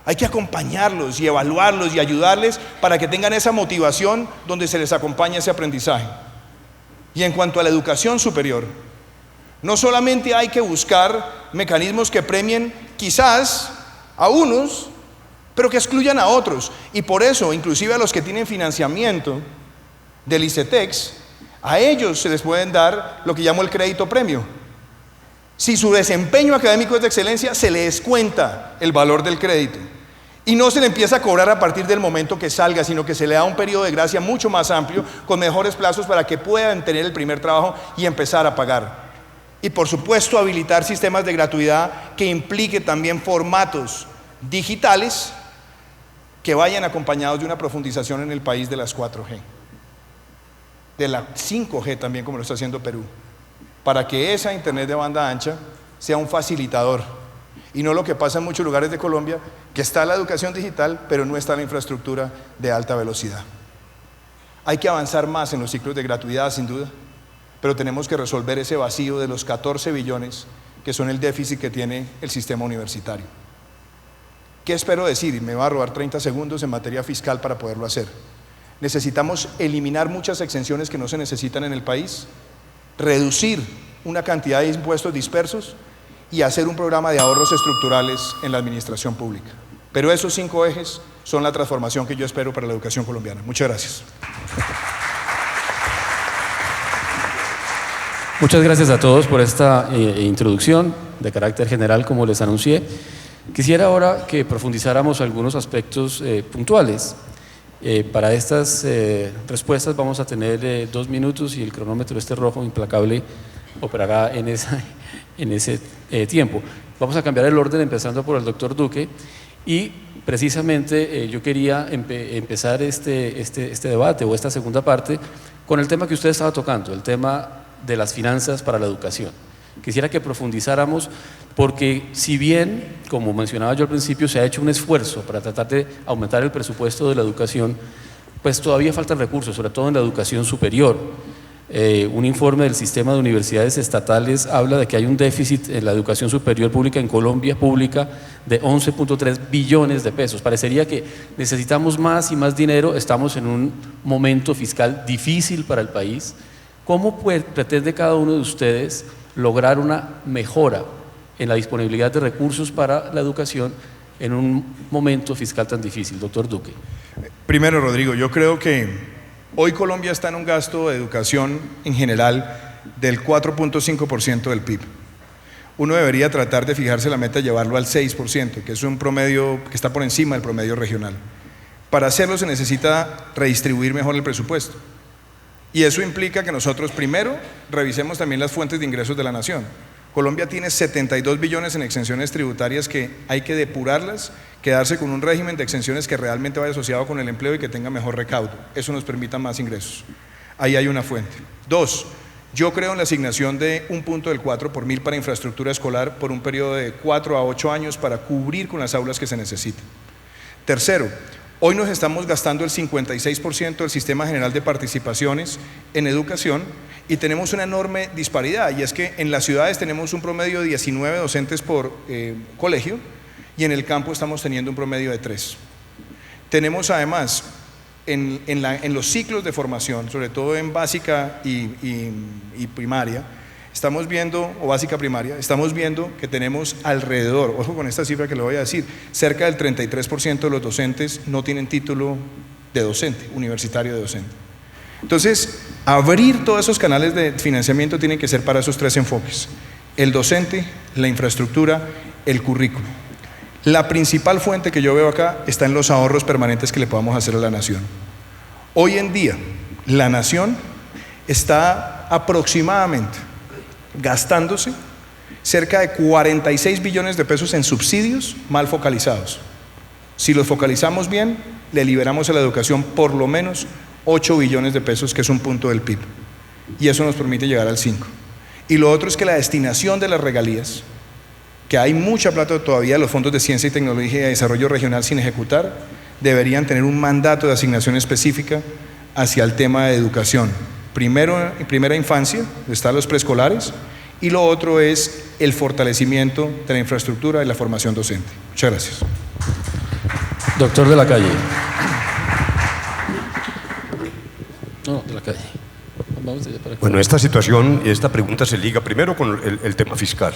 Hay que acompañarlos y evaluarlos y ayudarles para que tengan esa motivación donde se les acompañe ese aprendizaje. Y en cuanto a la educación superior, no solamente hay que buscar mecanismos que premien quizás a unos, pero que excluyan a otros. Y por eso, inclusive a los que tienen financiamiento del ICETEX, a ellos se les pueden dar lo que llamo el crédito premio. Si su desempeño académico es de excelencia, se le descuenta el valor del crédito. Y no se le empieza a cobrar a partir del momento que salga, sino que se le da un periodo de gracia mucho más amplio, con mejores plazos para que puedan tener el primer trabajo y empezar a pagar. Y por supuesto habilitar sistemas de gratuidad que implique también formatos digitales que vayan acompañados de una profundización en el país de las 4G. De la 5G también, como lo está haciendo Perú, para que esa internet de banda ancha sea un facilitador y no lo que pasa en muchos lugares de Colombia, que está la educación digital pero no está la infraestructura de alta velocidad. Hay que avanzar más en los ciclos de gratuidad, sin duda, pero tenemos que resolver ese vacío de los 14 billones que son el déficit que tiene el sistema universitario. ¿Qué espero decir? Y me va a robar 30 segundos en materia fiscal para poderlo hacer. Necesitamos eliminar muchas exenciones que no se necesitan en el país, reducir una cantidad de impuestos dispersos y hacer un programa de ahorros estructurales en la administración pública. Pero esos 5 ejes son la transformación que yo espero para la educación colombiana. Muchas gracias. Muchas gracias a todos por esta introducción de carácter general, como les anuncié. Quisiera ahora que profundizáramos algunos aspectos puntuales. Para estas respuestas vamos a tener 2 minutos y el cronómetro rojo implacable operará en ese tiempo. Vamos a cambiar el orden empezando por el doctor Duque y precisamente yo quería empezar este debate o esta segunda parte con el tema que usted estaba tocando, el tema de las finanzas para la educación. Quisiera que profundizáramos porque si bien, como mencionaba yo al principio, se ha hecho un esfuerzo para tratar de aumentar el presupuesto de la educación, pues todavía faltan recursos, sobre todo en la educación superior. Un informe del sistema de universidades estatales habla de que hay un déficit en la educación superior pública en Colombia, pública, de 11.3 billones de pesos. Parecería que necesitamos más y más dinero, estamos en un momento fiscal difícil para el país. ¿Cómo pretende cada uno de ustedes lograr una mejora en la disponibilidad de recursos para la educación en un momento fiscal tan difícil? Doctor Duque. Primero, Rodrigo, yo creo que hoy Colombia está en un gasto de educación en general del 4.5% del PIB. Uno debería tratar de fijarse la meta de llevarlo al 6%, que es un promedio que está por encima del promedio regional. Para hacerlo se necesita redistribuir mejor el presupuesto. Y eso implica que nosotros primero revisemos también las fuentes de ingresos de la nación. Colombia tiene 72 billones en exenciones tributarias que hay que depurarlas, quedarse con un régimen de exenciones que realmente vaya asociado con el empleo y que tenga mejor recaudo. Eso nos permita más ingresos. Ahí hay una fuente. 2, yo creo en la asignación de un punto del 4 por 1000 para infraestructura escolar por un periodo de 4 a 8 años para cubrir con las aulas que se necesiten. Tercero, hoy nos estamos gastando el 56% del sistema general de participaciones en educación y tenemos una enorme disparidad, y es que en las ciudades tenemos un promedio de 19 docentes por colegio y en el campo estamos teniendo un promedio de 3. Tenemos además en los ciclos de formación, sobre todo en básica y primaria, estamos viendo, o básica primaria, estamos viendo que tenemos alrededor, ojo con esta cifra que le voy a decir, cerca del 33% de los docentes no tienen título de docente, universitario de docente. Entonces, abrir todos esos canales de financiamiento tienen que ser para esos tres enfoques: el docente, la infraestructura, el currículo. La principal fuente que yo veo acá está en los ahorros permanentes que le podamos hacer a la nación. Hoy en día, la nación está aproximadamente gastándose cerca de 46 billones de pesos en subsidios mal focalizados. Si los focalizamos bien, le liberamos a la educación por lo menos 8 billones de pesos, que es un punto del PIB, y eso nos permite llegar al 5. Y lo otro es que la destinación de las regalías, que hay mucha plata todavía, los fondos de ciencia y tecnología y de desarrollo regional sin ejecutar, deberían tener un mandato de asignación específica hacia el tema de educación. Primero, en primera infancia, están los preescolares, y lo otro es el fortalecimiento de la infraestructura y la formación docente. Muchas gracias. Doctor de la Calle. No, de la Calle. Vamos allá para acá. Bueno, esta situación y esta pregunta se liga primero con el tema fiscal,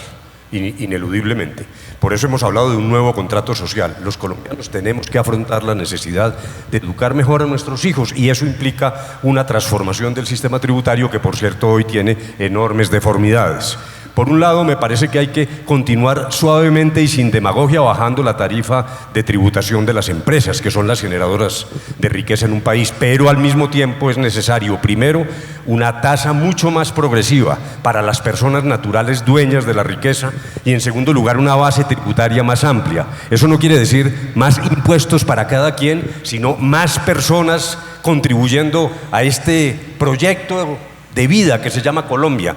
ineludiblemente. Por eso hemos hablado de un nuevo contrato social. Los colombianos tenemos que afrontar la necesidad de educar mejor a nuestros hijos, y eso implica una transformación del sistema tributario que, por cierto, hoy tiene enormes deformidades. Por un lado, me parece que hay que continuar suavemente y sin demagogia bajando la tarifa de tributación de las empresas, que son las generadoras de riqueza en un país, pero al mismo tiempo es necesario, primero, una tasa mucho más progresiva para las personas naturales dueñas de la riqueza, y en segundo lugar, una base tributaria más amplia. Eso no quiere decir más impuestos para cada quien, sino más personas contribuyendo a este proyecto de vida que se llama Colombia.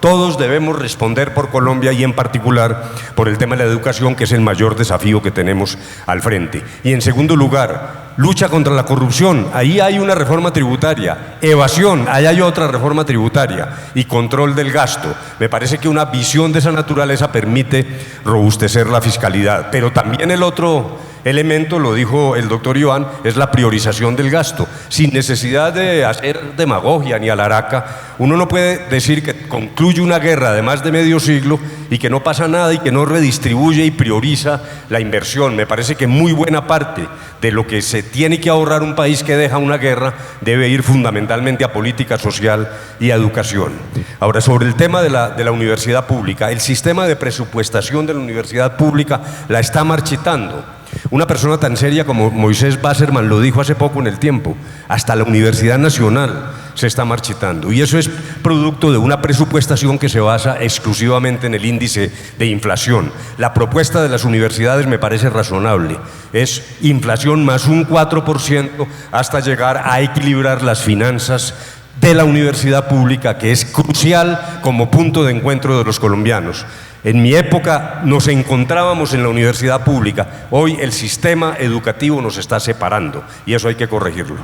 Todos debemos responder por Colombia, y en particular por el tema de la educación, que es el mayor desafío que tenemos al frente. Y en segundo lugar, lucha contra la corrupción. Ahí hay una reforma tributaria. Evasión, ahí hay otra reforma tributaria. Y control del gasto. Me parece que una visión de esa naturaleza permite robustecer la fiscalidad. Pero también el otro elemento, lo dijo el doctor Iván, es la priorización del gasto, sin necesidad de hacer demagogia ni alaraca. Uno no puede decir que concluye una guerra de más de medio siglo y que no pasa nada y que no redistribuye y prioriza la inversión. Me parece que muy buena parte de lo que se tiene que ahorrar un país que deja una guerra debe ir fundamentalmente a política social y a educación. Ahora, sobre el tema de la universidad pública, el sistema de presupuestación de la universidad pública la está marchitando. Una persona tan seria como Moisés Wasserman lo dijo hace poco en El Tiempo: hasta la Universidad Nacional se está marchitando, y eso es producto de una presupuestación que se basa exclusivamente en el índice de inflación. La propuesta de las universidades me parece razonable, es inflación más un 4% hasta llegar a equilibrar las finanzas de la universidad pública, que es crucial como punto de encuentro de los colombianos. En mi época nos encontrábamos en la universidad pública. Hoy el sistema educativo nos está separando, y eso hay que corregirlo.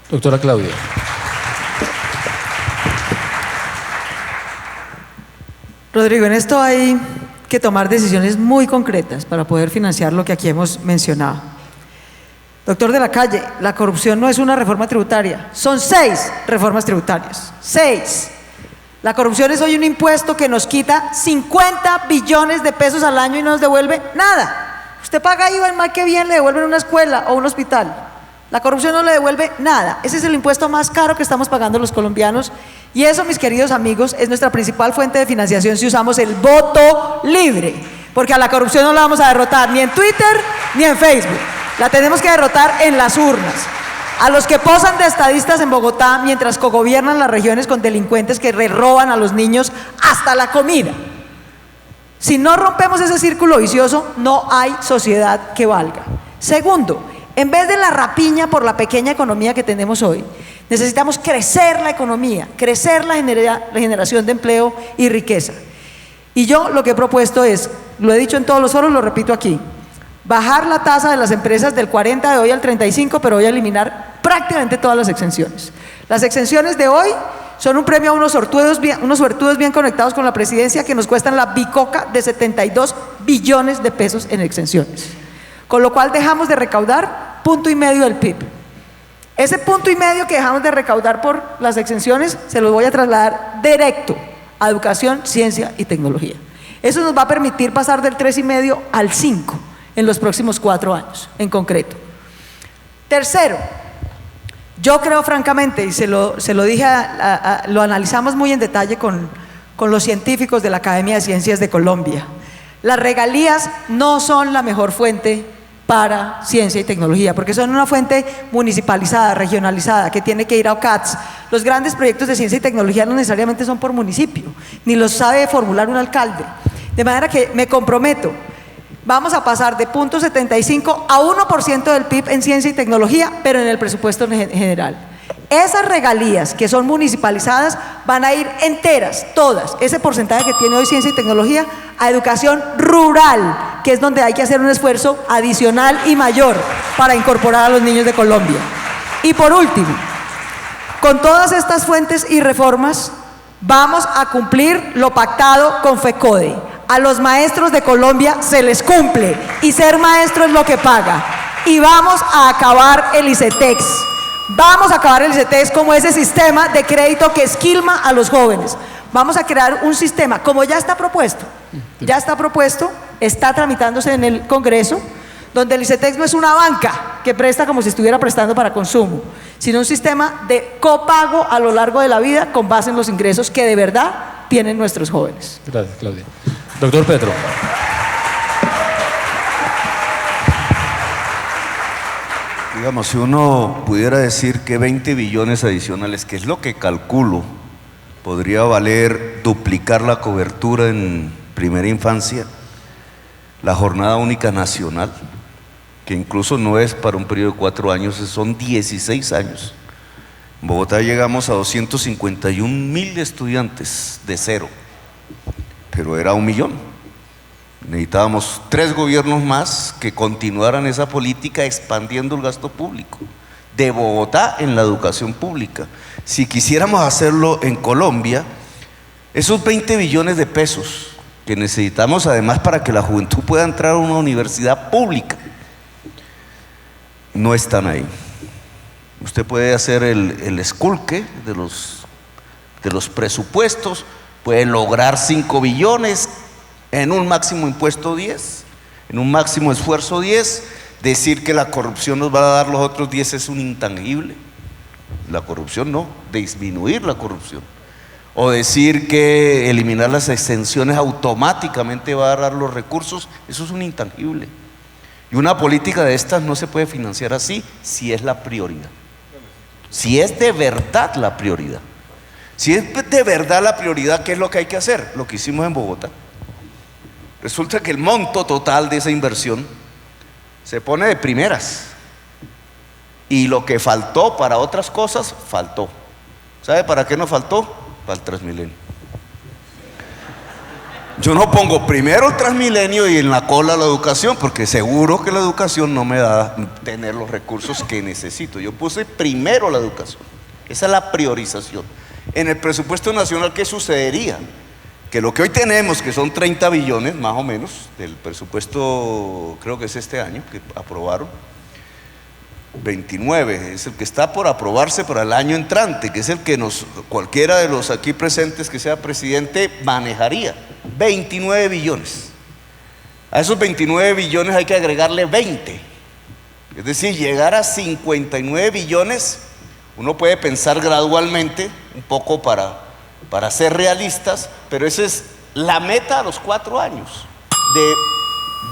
Doctora Claudia. Rodrigo, en esto hay que tomar decisiones muy concretas para poder financiar lo que aquí hemos mencionado. Doctor de la Calle, la corrupción no es una reforma tributaria, son 6 reformas tributarias. 6. La corrupción es hoy un impuesto que nos quita 50 billones de pesos al año y no nos devuelve nada. Usted paga IVA, más que bien le devuelven una escuela o un hospital. La corrupción no le devuelve nada. Ese es el impuesto más caro que estamos pagando los colombianos, y eso, mis queridos amigos, es nuestra principal fuente de financiación si usamos el voto libre, porque a la corrupción no la vamos a derrotar ni en Twitter ni en Facebook. La tenemos que derrotar en las urnas. A los que posan de estadistas en Bogotá mientras cogobiernan las regiones con delincuentes que roban a los niños hasta la comida. Si no rompemos ese círculo vicioso, no hay sociedad que valga. Segundo, en vez de la rapiña por la pequeña economía que tenemos hoy, necesitamos crecer la economía, crecer la generación de empleo y riqueza. Y yo lo que he propuesto es, lo he dicho en todos los foros, lo repito aquí: bajar la tasa de las empresas del 40 de hoy al 35, pero voy a eliminar prácticamente todas las exenciones. Las exenciones de hoy son un premio a unos suertudos bien conectados con la presidencia que nos cuestan la bicoca de 72 billones de pesos en exenciones. Con lo cual dejamos de recaudar 1,5% del PIB. Ese 1,5% que dejamos de recaudar por las exenciones se lo voy a trasladar directo a educación, ciencia y tecnología. Eso nos va a permitir pasar del 3,5% al 5% en los próximos 4 años, en concreto. Tercero, yo creo francamente, y se lo dije, lo analizamos muy en detalle con los científicos de la Academia de Ciencias de Colombia, las regalías no son la mejor fuente para ciencia y tecnología, porque son una fuente municipalizada, regionalizada, que tiene que ir a OCATS. Los grandes proyectos de ciencia y tecnología no necesariamente son por municipio, ni los sabe formular un alcalde. De manera que me comprometo, vamos a pasar de 0,75 a 1% del PIB en ciencia y tecnología, pero en el presupuesto general. Esas regalías que son municipalizadas van a ir enteras, todas, ese porcentaje que tiene hoy ciencia y tecnología, a educación rural, que es donde hay que hacer un esfuerzo adicional y mayor para incorporar a los niños de Colombia. Y por último, con todas estas fuentes y reformas, vamos a cumplir lo pactado con FECODE. A los maestros de Colombia se les cumple y ser maestro es lo que paga. Y vamos a acabar el ICETEX. Vamos a acabar el ICETEX como ese sistema de crédito que esquilma a los jóvenes. Vamos a crear un sistema, como ya está propuesto, está tramitándose en el Congreso, donde el ICETEX no es una banca que presta como si estuviera prestando para consumo, sino un sistema de copago a lo largo de la vida con base en los ingresos que de verdad tienen nuestros jóvenes. Gracias, Claudia. Doctor Petro. Digamos, si uno pudiera decir que 20 billones adicionales, que es lo que calculo, podría valer duplicar la cobertura en primera infancia, la jornada única nacional, que incluso no es para un periodo de 4 años, son 16 años. En Bogotá llegamos a 251,000 estudiantes de cero, pero era 1,000,000. Necesitábamos 3 gobiernos más que continuaran esa política expandiendo el gasto público de Bogotá en la educación pública. Si quisiéramos hacerlo en Colombia, esos 20 billones de pesos que necesitamos además para que la juventud pueda entrar a una universidad pública, no están ahí. Usted puede hacer el esculque de los presupuestos, puede lograr 5 billones en un máximo impuesto 10, en un máximo esfuerzo 10, decir que la corrupción nos va a dar los otros 10 es un intangible. La corrupción no, disminuir la corrupción. O decir que eliminar las exenciones automáticamente va a dar los recursos, eso es un intangible. Y una política de estas no se puede financiar así si es la prioridad. Si es de verdad la prioridad. Si es de verdad la prioridad, ¿qué es lo que hay que hacer? Lo que hicimos en Bogotá. Resulta que el monto total de esa inversión se pone de primeras y lo que faltó para otras cosas, faltó. ¿Sabe para qué no faltó? Para el Transmilenio. Yo no pongo primero el Transmilenio y en la cola la educación, porque seguro que la educación no me da tener los recursos que necesito. Yo puse primero la educación. Esa es la priorización. En el presupuesto nacional, ¿qué sucedería? Que lo que hoy tenemos, que son 30 billones más o menos del presupuesto, creo que es este año que aprobaron, 29, es el que está por aprobarse para el año entrante, que es el que cualquiera de los aquí presentes que sea presidente manejaría, 29 billones. A esos 29 billones hay que agregarle 20, es decir, llegar a 59 billones, uno puede pensar gradualmente, un poco para ser realistas, pero esa es la meta a los 4 años, de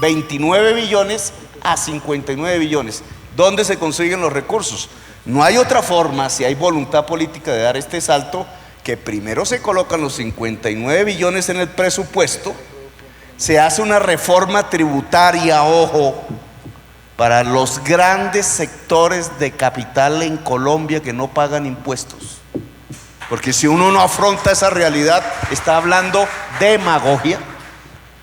29 billones a 59 billones. ¿Dónde se consiguen los recursos? No hay otra forma, si hay voluntad política de dar este salto, que primero se colocan los 59 billones en el presupuesto, se hace una reforma tributaria, ojo, para los grandes sectores de capital en Colombia que no pagan impuestos. Porque si uno no afronta esa realidad, está hablando demagogia.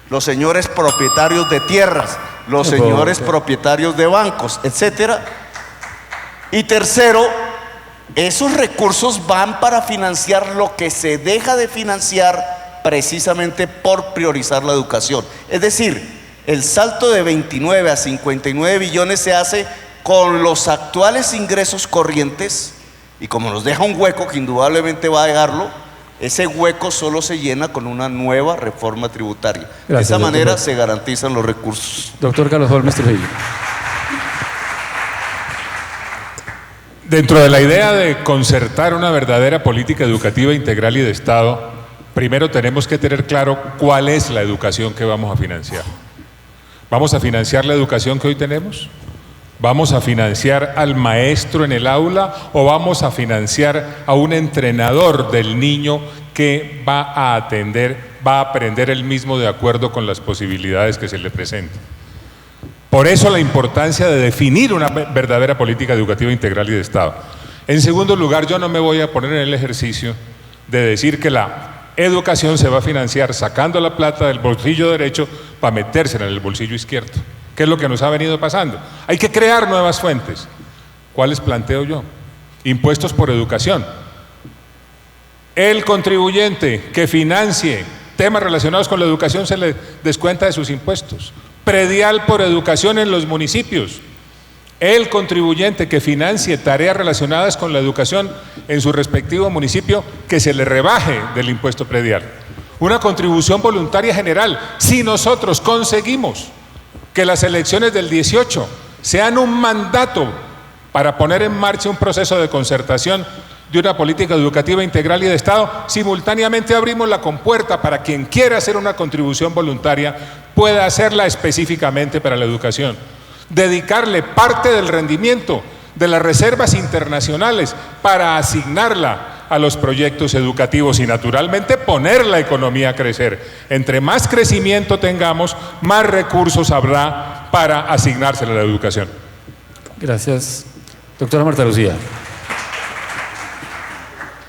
Los señores propietarios de tierras, los señores propietarios de bancos, etcétera. Y tercero, esos recursos van para financiar lo que se deja de financiar precisamente por priorizar la educación. Es decir, el salto de 29 a 59 billones se hace con los actuales ingresos corrientes, y como nos deja un hueco que indudablemente va a dejarlo, ese hueco solo se llena con una nueva reforma tributaria. Gracias, de esa doctor. manera se garantizan los recursos. Doctor Carlos Holmes Trujillo. Dentro de la idea de concertar una verdadera política educativa integral y de Estado, primero tenemos que tener claro cuál es la educación que vamos a financiar. ¿Vamos a financiar la educación que hoy tenemos? ¿Vamos a financiar al maestro en el aula o vamos a financiar a un entrenador del niño que va a aprender él mismo de acuerdo con las posibilidades que se le presenten? Por eso la importancia de definir una verdadera política educativa integral y de Estado. En segundo lugar, yo no me voy a poner en el ejercicio de decir que la educación se va a financiar sacando la plata del bolsillo derecho para metérsela en el bolsillo izquierdo, que es lo que nos ha venido pasando. Hay que crear nuevas fuentes. ¿Cuáles planteo yo? Impuestos por educación. El contribuyente que financie temas relacionados con la educación se le descuenta de sus impuestos. Predial por educación en los municipios. El contribuyente que financie tareas relacionadas con la educación en su respectivo municipio, que se le rebaje del impuesto predial. Una contribución voluntaria general. Si nosotros conseguimos que las elecciones del 18 sean un mandato para poner en marcha un proceso de concertación de una política educativa integral y de Estado, simultáneamente abrimos la compuerta para quien quiera hacer una contribución voluntaria pueda hacerla específicamente para la educación. Dedicarle parte del rendimiento de las reservas internacionales para asignarla a los proyectos educativos y naturalmente poner la economía a crecer. Entre más crecimiento tengamos, más recursos habrá para asignársela a la educación. Gracias. Doctora Marta Lucía.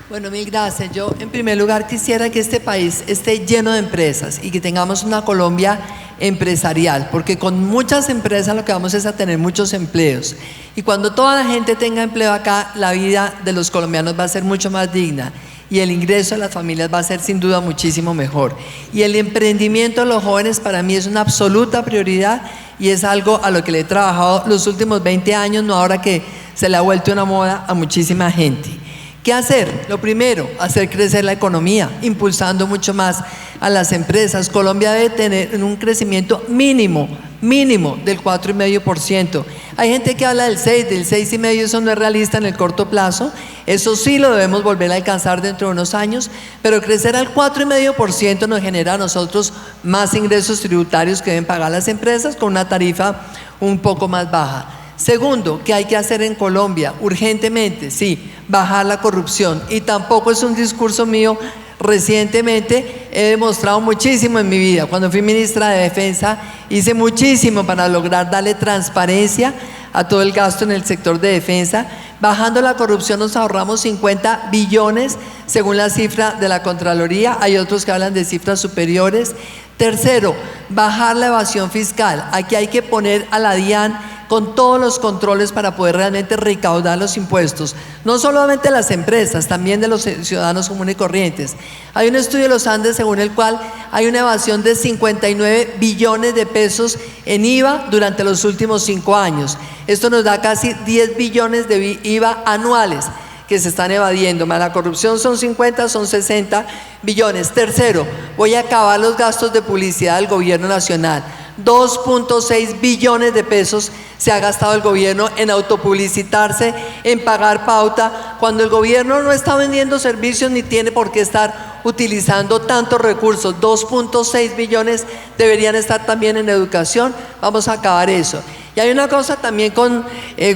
Bueno, mil gracias. Yo, en primer lugar, quisiera que este país esté lleno de empresas y que tengamos una Colombia empresarial, porque con muchas empresas lo que vamos es a tener muchos empleos. Y cuando toda la gente tenga empleo acá, la vida de los colombianos va a ser mucho más digna y el ingreso de las familias va a ser sin duda muchísimo mejor. Y el emprendimiento de los jóvenes para mí es una absoluta prioridad y es algo a lo que le he trabajado los últimos 20 años, no ahora que se le ha vuelto una moda a muchísima gente. ¿Qué hacer? Lo primero, hacer crecer la economía, impulsando mucho más a las empresas. Colombia debe tener un crecimiento mínimo del 4,5%. Hay gente que habla del 6,5%, eso no es realista en el corto plazo. Eso sí lo debemos volver a alcanzar dentro de unos años, pero crecer al 4,5% nos genera a nosotros más ingresos tributarios que deben pagar las empresas con una tarifa un poco más baja. Segundo, ¿qué hay que hacer en Colombia? Urgentemente, sí, bajar la corrupción. Y tampoco es un discurso mío. Recientemente he demostrado muchísimo en mi vida. Cuando fui ministra de Defensa, hice muchísimo para lograr darle transparencia a todo el gasto en el sector de defensa. Bajando la corrupción nos ahorramos 50 billones, según la cifra de la Contraloría. Hay otros que hablan de cifras superiores. Tercero, bajar la evasión fiscal. Aquí hay que poner a la DIAN con todos los controles para poder realmente recaudar los impuestos, no solamente de las empresas, también de los ciudadanos comunes y corrientes. Hay un estudio de los Andes según el cual hay una evasión de 59 billones de pesos en IVA durante los últimos 5 años. Esto nos da casi 10 billones de IVA anuales que se están evadiendo, más la corrupción son 50, son 60 billones. Tercero, voy a acabar los gastos de publicidad del gobierno nacional. 2,6 billones de pesos se ha gastado el gobierno en autopublicitarse, en pagar pauta, cuando el gobierno no está vendiendo servicios ni tiene por qué estar utilizando tantos recursos. 2,6 billones deberían estar también en educación. Vamos a acabar eso. Y hay una cosa también con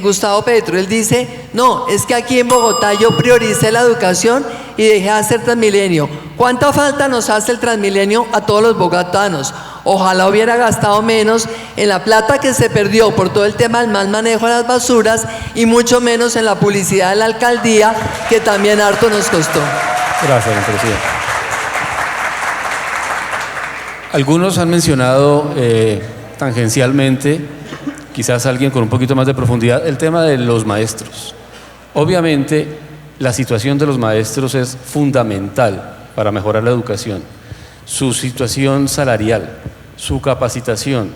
Gustavo Petro. Él dice, no, es que aquí en Bogotá yo prioricé la educación y dejé de hacer Transmilenio. ¿Cuánta falta nos hace el Transmilenio a todos los bogotanos? Ojalá hubiera gastado menos en la plata que se perdió por todo el tema del mal manejo de las basuras y mucho menos en la publicidad de la alcaldía, que también harto nos costó. Gracias, don presidente. Algunos han mencionado tangencialmente, quizás alguien con un poquito más de profundidad, el tema de los maestros. Obviamente, la situación de los maestros es fundamental para mejorar la educación. Su situación salarial, su capacitación,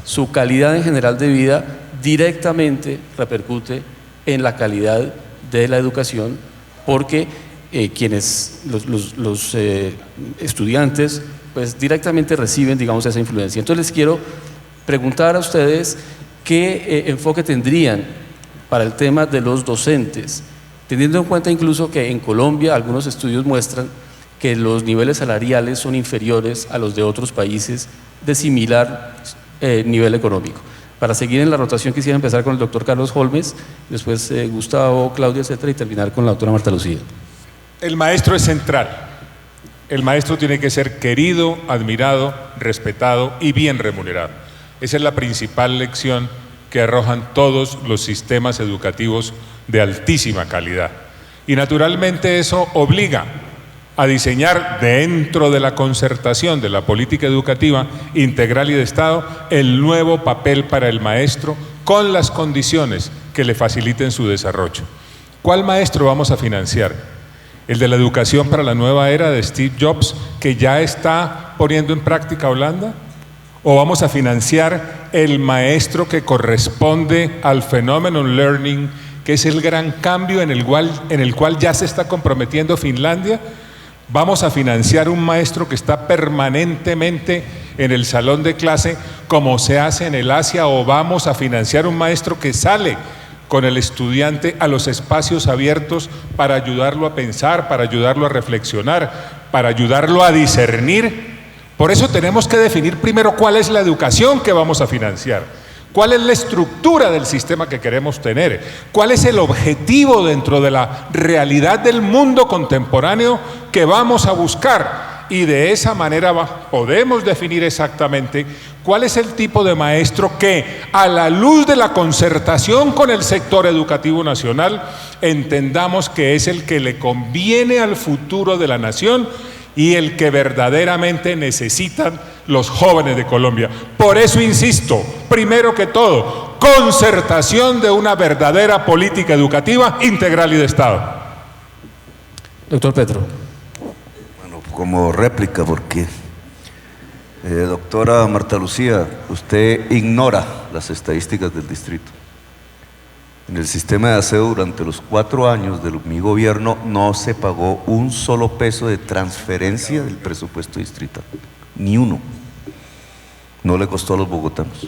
su calidad en general de vida directamente repercute en la calidad de la educación, porque los estudiantes pues directamente reciben, digamos, esa influencia. Entonces les quiero preguntar a ustedes qué enfoque tendrían para el tema de los docentes, teniendo en cuenta incluso que en Colombia algunos estudios muestran que los niveles salariales son inferiores a los de otros países de similar nivel económico. Para seguir en la rotación quisiera empezar con el doctor Carlos Holmes, después Gustavo, Claudia, etcétera, y terminar con la doctora Marta Lucía. El maestro es central. El maestro tiene que ser querido, admirado, respetado y bien remunerado. Esa es la principal lección que arrojan todos los sistemas educativos de altísima calidad. Y naturalmente eso obliga a diseñar dentro de la concertación de la política educativa integral y de Estado el nuevo papel para el maestro con las condiciones que le faciliten su desarrollo. ¿Cuál maestro vamos a financiar? ¿El de la educación para la nueva era de Steve Jobs, que ya está poniendo en práctica Holanda? ¿O vamos a financiar el maestro que corresponde al phenomenon learning, que es el gran cambio en el cual ya se está comprometiendo Finlandia? ¿Vamos a financiar un maestro que está permanentemente en el salón de clase como se hace en el Asia? ¿O vamos a financiar un maestro que sale con el estudiante a los espacios abiertos para ayudarlo a pensar, para ayudarlo a reflexionar, para ayudarlo a discernir? Por eso tenemos que definir primero cuál es la educación que vamos a financiar, cuál es la estructura del sistema que queremos tener, cuál es el objetivo dentro de la realidad del mundo contemporáneo que vamos a buscar. Y de esa manera podemos definir exactamente cuál es el tipo de maestro que, a la luz de la concertación con el sector educativo nacional, entendamos que es el que le conviene al futuro de la nación y el que verdaderamente necesitan los jóvenes de Colombia. Por eso insisto, primero que todo, concertación de una verdadera política educativa integral y de Estado. Doctor Petro. Bueno, como réplica, porque doctora Marta Lucía, usted ignora las estadísticas del distrito. En el sistema de aseo durante los 4 años de mi gobierno no se pagó un solo peso de transferencia del presupuesto distrital, ni uno. No le costó a los bogotanos.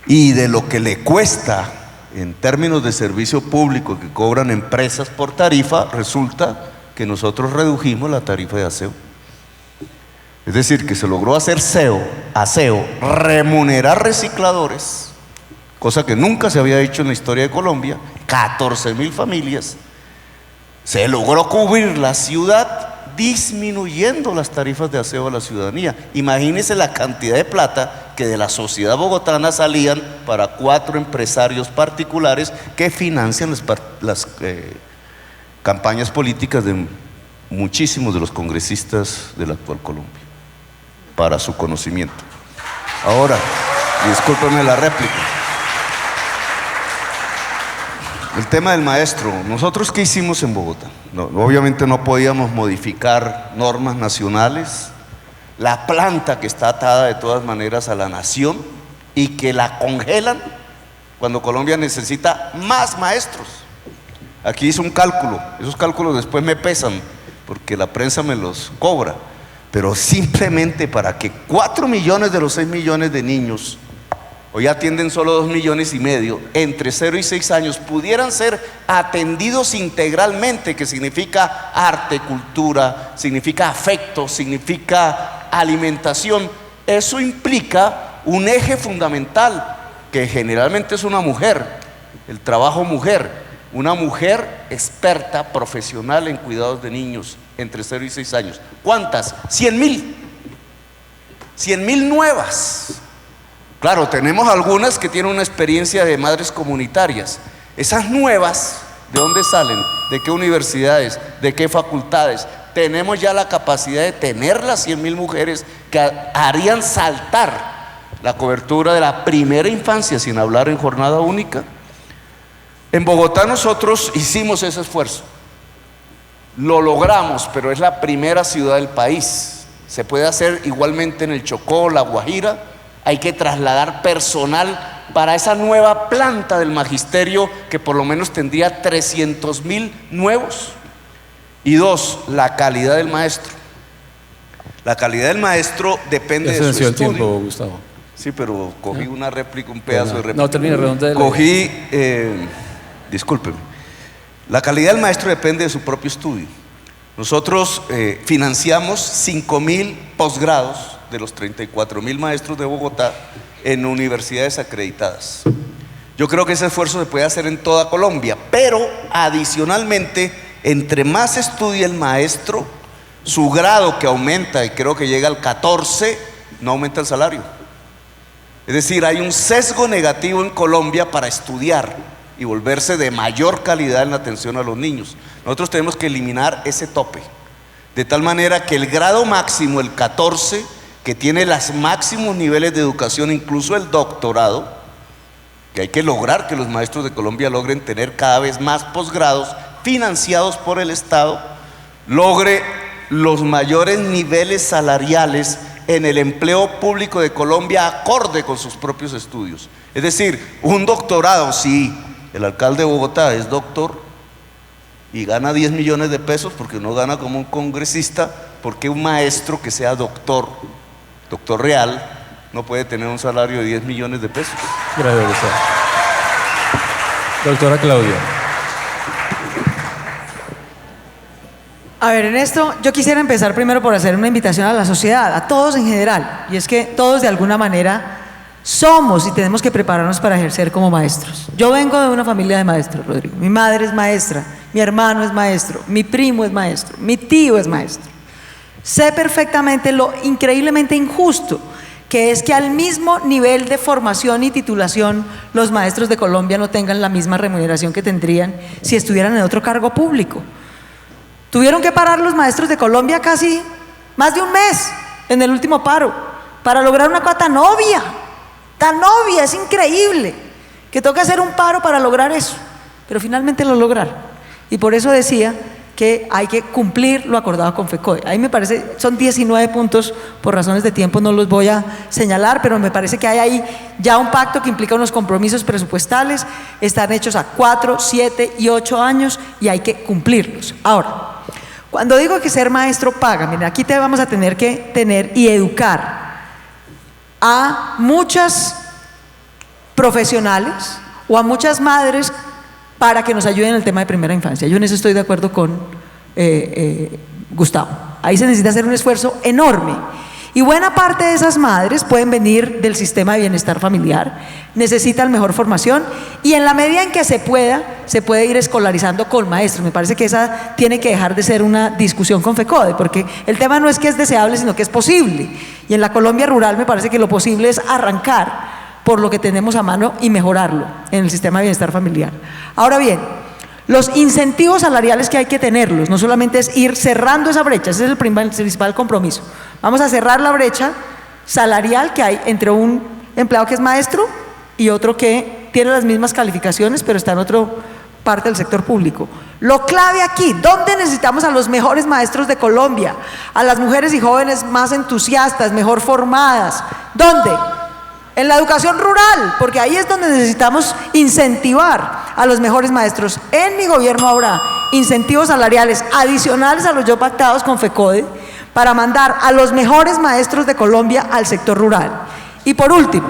Y de lo que le cuesta en términos de servicio público que cobran empresas por tarifa, resulta que nosotros redujimos la tarifa de aseo. Es decir, que se logró hacer aseo, remunerar recicladores, cosa que nunca se había hecho en la historia de Colombia, 14.000 familias. Se logró cubrir la ciudad disminuyendo las tarifas de aseo a la ciudadanía. Imagínense la cantidad de plata que de la sociedad bogotana salían para 4 empresarios particulares que financian las campañas políticas de muchísimos de los congresistas de la actual Colombia, para su conocimiento. Ahora, discúlpenme la réplica. El tema del maestro. ¿Nosotros qué hicimos en Bogotá? Obviamente no podíamos modificar normas nacionales. La planta que está atada de todas maneras a la nación y que la congelan cuando Colombia necesita más maestros. Aquí hice un cálculo. Esos cálculos después me pesan porque la prensa me los cobra. Pero simplemente para que 4 millones de los 6 millones de niños, hoy atienden solo 2,5 millones, entre 0 y 6 años, pudieran ser atendidos integralmente, que significa arte, cultura, significa afecto, significa alimentación. Eso implica un eje fundamental, que generalmente es una mujer, el trabajo mujer, una mujer experta, profesional en cuidados de niños entre 0 y 6 años. ¿Cuántas? 100,000. 100,000 nuevas. Claro, tenemos algunas que tienen una experiencia de madres comunitarias. Esas nuevas, ¿de dónde salen? ¿De qué universidades? ¿De qué facultades? Tenemos ya la capacidad de tener las 100,000 mujeres que harían saltar la cobertura de la primera infancia, sin hablar en jornada única. En Bogotá nosotros hicimos ese esfuerzo, lo logramos, pero es la primera ciudad del país. Se puede hacer igualmente en el Chocó, La Guajira. Hay que trasladar personal para esa nueva planta del magisterio que por lo menos tendría 300.000 nuevos. Y dos, la calidad del maestro. La calidad del maestro depende de su estudio. el tiempo, Gustavo. Sí, pero cogí una réplica, un pedazo de réplica. No, termine, redondea. Cogí, discúlpeme. La calidad del maestro depende de su propio estudio. Nosotros financiamos 5.000 posgrados de los 34.000 maestros de Bogotá en universidades acreditadas. Yo creo que ese esfuerzo se puede hacer en toda Colombia, pero adicionalmente, entre más estudia el maestro, su grado que aumenta, y creo que llega al 14, no aumenta el salario. Es decir, hay un sesgo negativo en Colombia para estudiar y volverse de mayor calidad en la atención a los niños. Nosotros tenemos que eliminar ese tope, de tal manera que el grado máximo, el 14, que tiene los máximos niveles de educación, incluso el doctorado, que hay que lograr que los maestros de Colombia logren tener cada vez más posgrados financiados por el Estado, logre los mayores niveles salariales en el empleo público de Colombia acorde con sus propios estudios. Es decir, un doctorado, sí, el alcalde de Bogotá es doctor y gana 10 millones de pesos porque no gana como un congresista, porque un maestro que sea doctor real, no puede tener un salario de 10 millones de pesos. Gracias, Gustavo. Doctora Claudia. A ver, en esto yo quisiera empezar primero por hacer una invitación a la sociedad, a todos en general, y es que todos de alguna manera somos y tenemos que prepararnos para ejercer como maestros. Yo vengo de una familia de maestros, Rodrigo. Mi madre es maestra, mi hermano es maestro, mi primo es maestro, mi tío es maestro. Sé perfectamente lo increíblemente injusto que es que al mismo nivel de formación y titulación los maestros de Colombia no tengan la misma remuneración que tendrían si estuvieran en otro cargo público. Tuvieron que parar los maestros de Colombia casi más de un mes en el último paro para lograr una cosa tan obvia, es increíble que toca hacer un paro para lograr eso, pero finalmente lo lograron. Y por eso decía que hay que cumplir lo acordado con FECODE. Ahí me parece, son 19 puntos, por razones de tiempo no los voy a señalar, pero me parece que hay ahí ya un pacto que implica unos compromisos presupuestales, están hechos a 4, 7 y 8 años y hay que cumplirlos. Ahora, cuando digo que ser maestro paga, miren, aquí te vamos a tener que tener y educar a muchas profesionales o a muchas madres para que nos ayuden en el tema de primera infancia. Yo en eso estoy de acuerdo con Gustavo. Ahí se necesita hacer un esfuerzo enorme. Y buena parte de esas madres pueden venir del sistema de bienestar familiar, necesitan mejor formación y en la medida en que se puede ir escolarizando con maestros. Me parece que esa tiene que dejar de ser una discusión con FECODE, porque el tema no es que es deseable, sino que es posible. Y en la Colombia rural me parece que lo posible es arrancar por lo que tenemos a mano y mejorarlo en el sistema de bienestar familiar. Ahora bien, los incentivos salariales que hay que tenerlos, no solamente es ir cerrando esa brecha, ese es el principal compromiso. Vamos a cerrar la brecha salarial que hay entre un empleado que es maestro y otro que tiene las mismas calificaciones, pero está en otra parte del sector público. Lo clave aquí, ¿dónde necesitamos a los mejores maestros de Colombia? A las mujeres y jóvenes más entusiastas, mejor formadas. ¿Dónde? En la educación rural, porque ahí es donde necesitamos incentivar a los mejores maestros. En mi gobierno habrá incentivos salariales adicionales a los ya pactados con FECODE para mandar a los mejores maestros de Colombia al sector rural. Y por último,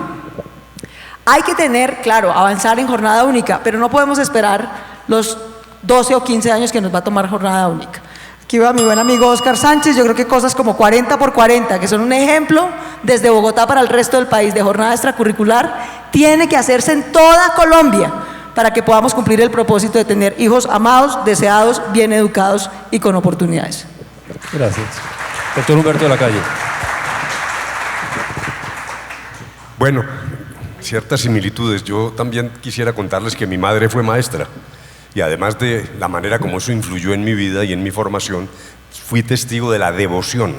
hay que tener, claro, avanzar en jornada única, pero no podemos esperar los 12 o 15 años que nos va a tomar jornada única. Aquí va mi buen amigo Oscar Sánchez, yo creo que cosas como 40 por 40, que son un ejemplo desde Bogotá para el resto del país de jornada extracurricular, tiene que hacerse en toda Colombia para que podamos cumplir el propósito de tener hijos amados, deseados, bien educados y con oportunidades. Gracias. Doctor Humberto de la Calle. Bueno, ciertas similitudes. Yo también quisiera contarles que mi madre fue maestra y además de la manera como eso influyó en mi vida y en mi formación, fui testigo de la devoción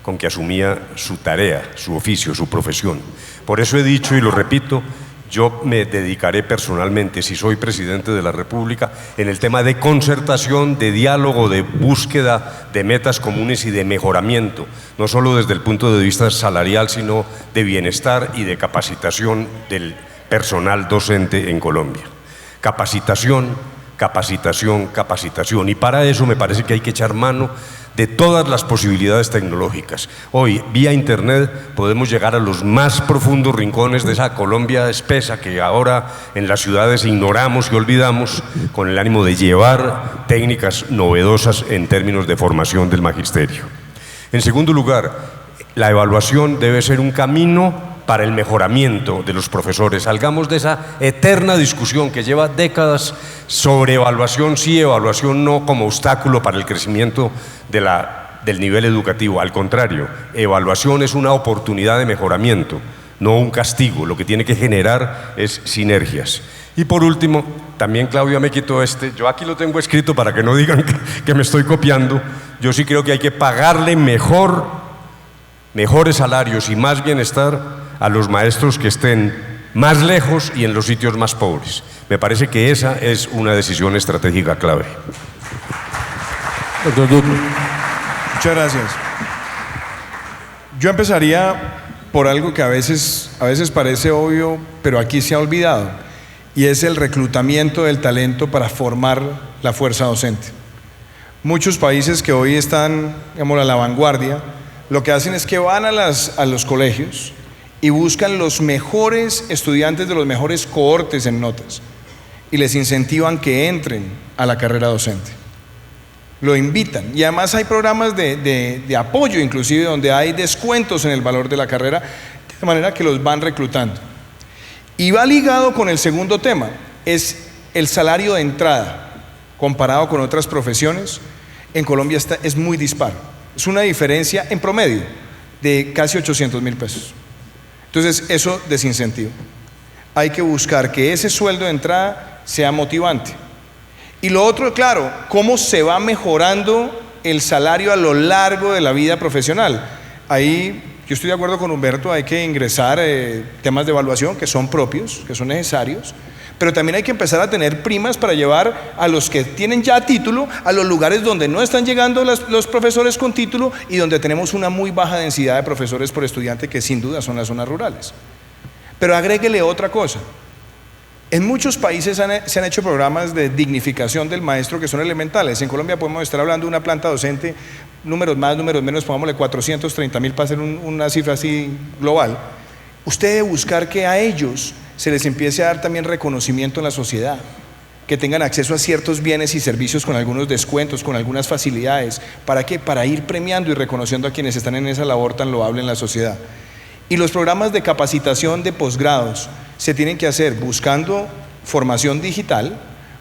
con que asumía su tarea, su oficio, su profesión. Por eso he dicho y lo repito, yo me dedicaré personalmente, si soy presidente de la República, en el tema de concertación, de diálogo, de búsqueda de metas comunes y de mejoramiento, no solo desde el punto de vista salarial, sino de bienestar y de capacitación del personal docente en Colombia. Capacitación, capacitación, capacitación. Y para eso me parece que hay que echar mano de todas las posibilidades tecnológicas. Hoy, vía Internet, podemos llegar a los más profundos rincones de esa Colombia espesa que ahora en las ciudades ignoramos y olvidamos, con el ánimo de llevar técnicas novedosas en términos de formación del magisterio. En segundo lugar, la evaluación debe ser un camino para el mejoramiento de los profesores. Salgamos de esa eterna discusión que lleva décadas sobre evaluación sí, evaluación no, como obstáculo para el crecimiento del nivel educativo. Al contrario, evaluación es una oportunidad de mejoramiento, no un castigo. Lo que tiene que generar es sinergias. Y por último, también Claudia me quitó yo aquí lo tengo escrito para que no digan que me estoy copiando. Yo sí creo que hay que pagarle mejores salarios y más bienestar a los maestros que estén más lejos y en los sitios más pobres. Me parece que esa es una decisión estratégica clave. Doctor Duque. Muchas gracias. Yo empezaría por algo que a veces parece obvio, pero aquí se ha olvidado, y es el reclutamiento del talento para formar la fuerza docente. Muchos países que hoy están, digamos, a la vanguardia, lo que hacen es que van a los colegios y buscan los mejores estudiantes de los mejores cohortes en notas y les incentivan que entren a la carrera docente. Lo invitan, y además hay programas de apoyo inclusive donde hay descuentos en el valor de la carrera, de manera que los van reclutando. Y va ligado con el segundo tema, es el salario de entrada comparado con otras profesiones. En Colombia es muy dispar, es una diferencia en promedio de casi 800.000 pesos. Entonces eso desincentiva. Hay que buscar que ese sueldo de entrada sea motivante. Y lo otro, claro, cómo se va mejorando el salario a lo largo de la vida profesional. Ahí yo estoy de acuerdo con Humberto, hay que ingresar temas de evaluación que son propios, que son necesarios, pero también hay que empezar a tener primas para llevar a los que tienen ya título a los lugares donde no están llegando los profesores con título y donde tenemos una muy baja densidad de profesores por estudiante, que sin duda son las zonas rurales. Pero agréguele otra cosa. En muchos países se han hecho programas de dignificación del maestro que son elementales. En Colombia podemos estar hablando de una planta docente, números más, números menos, pongámosle 430.000 para hacer una cifra así global. Usted debe buscar que a ellos se les empiece a dar también reconocimiento en la sociedad, que tengan acceso a ciertos bienes y servicios con algunos descuentos, con algunas facilidades. ¿Para qué? Para ir premiando y reconociendo a quienes están en esa labor tan loable en la sociedad. Y los programas de capacitación de posgrados se tienen que hacer buscando formación digital,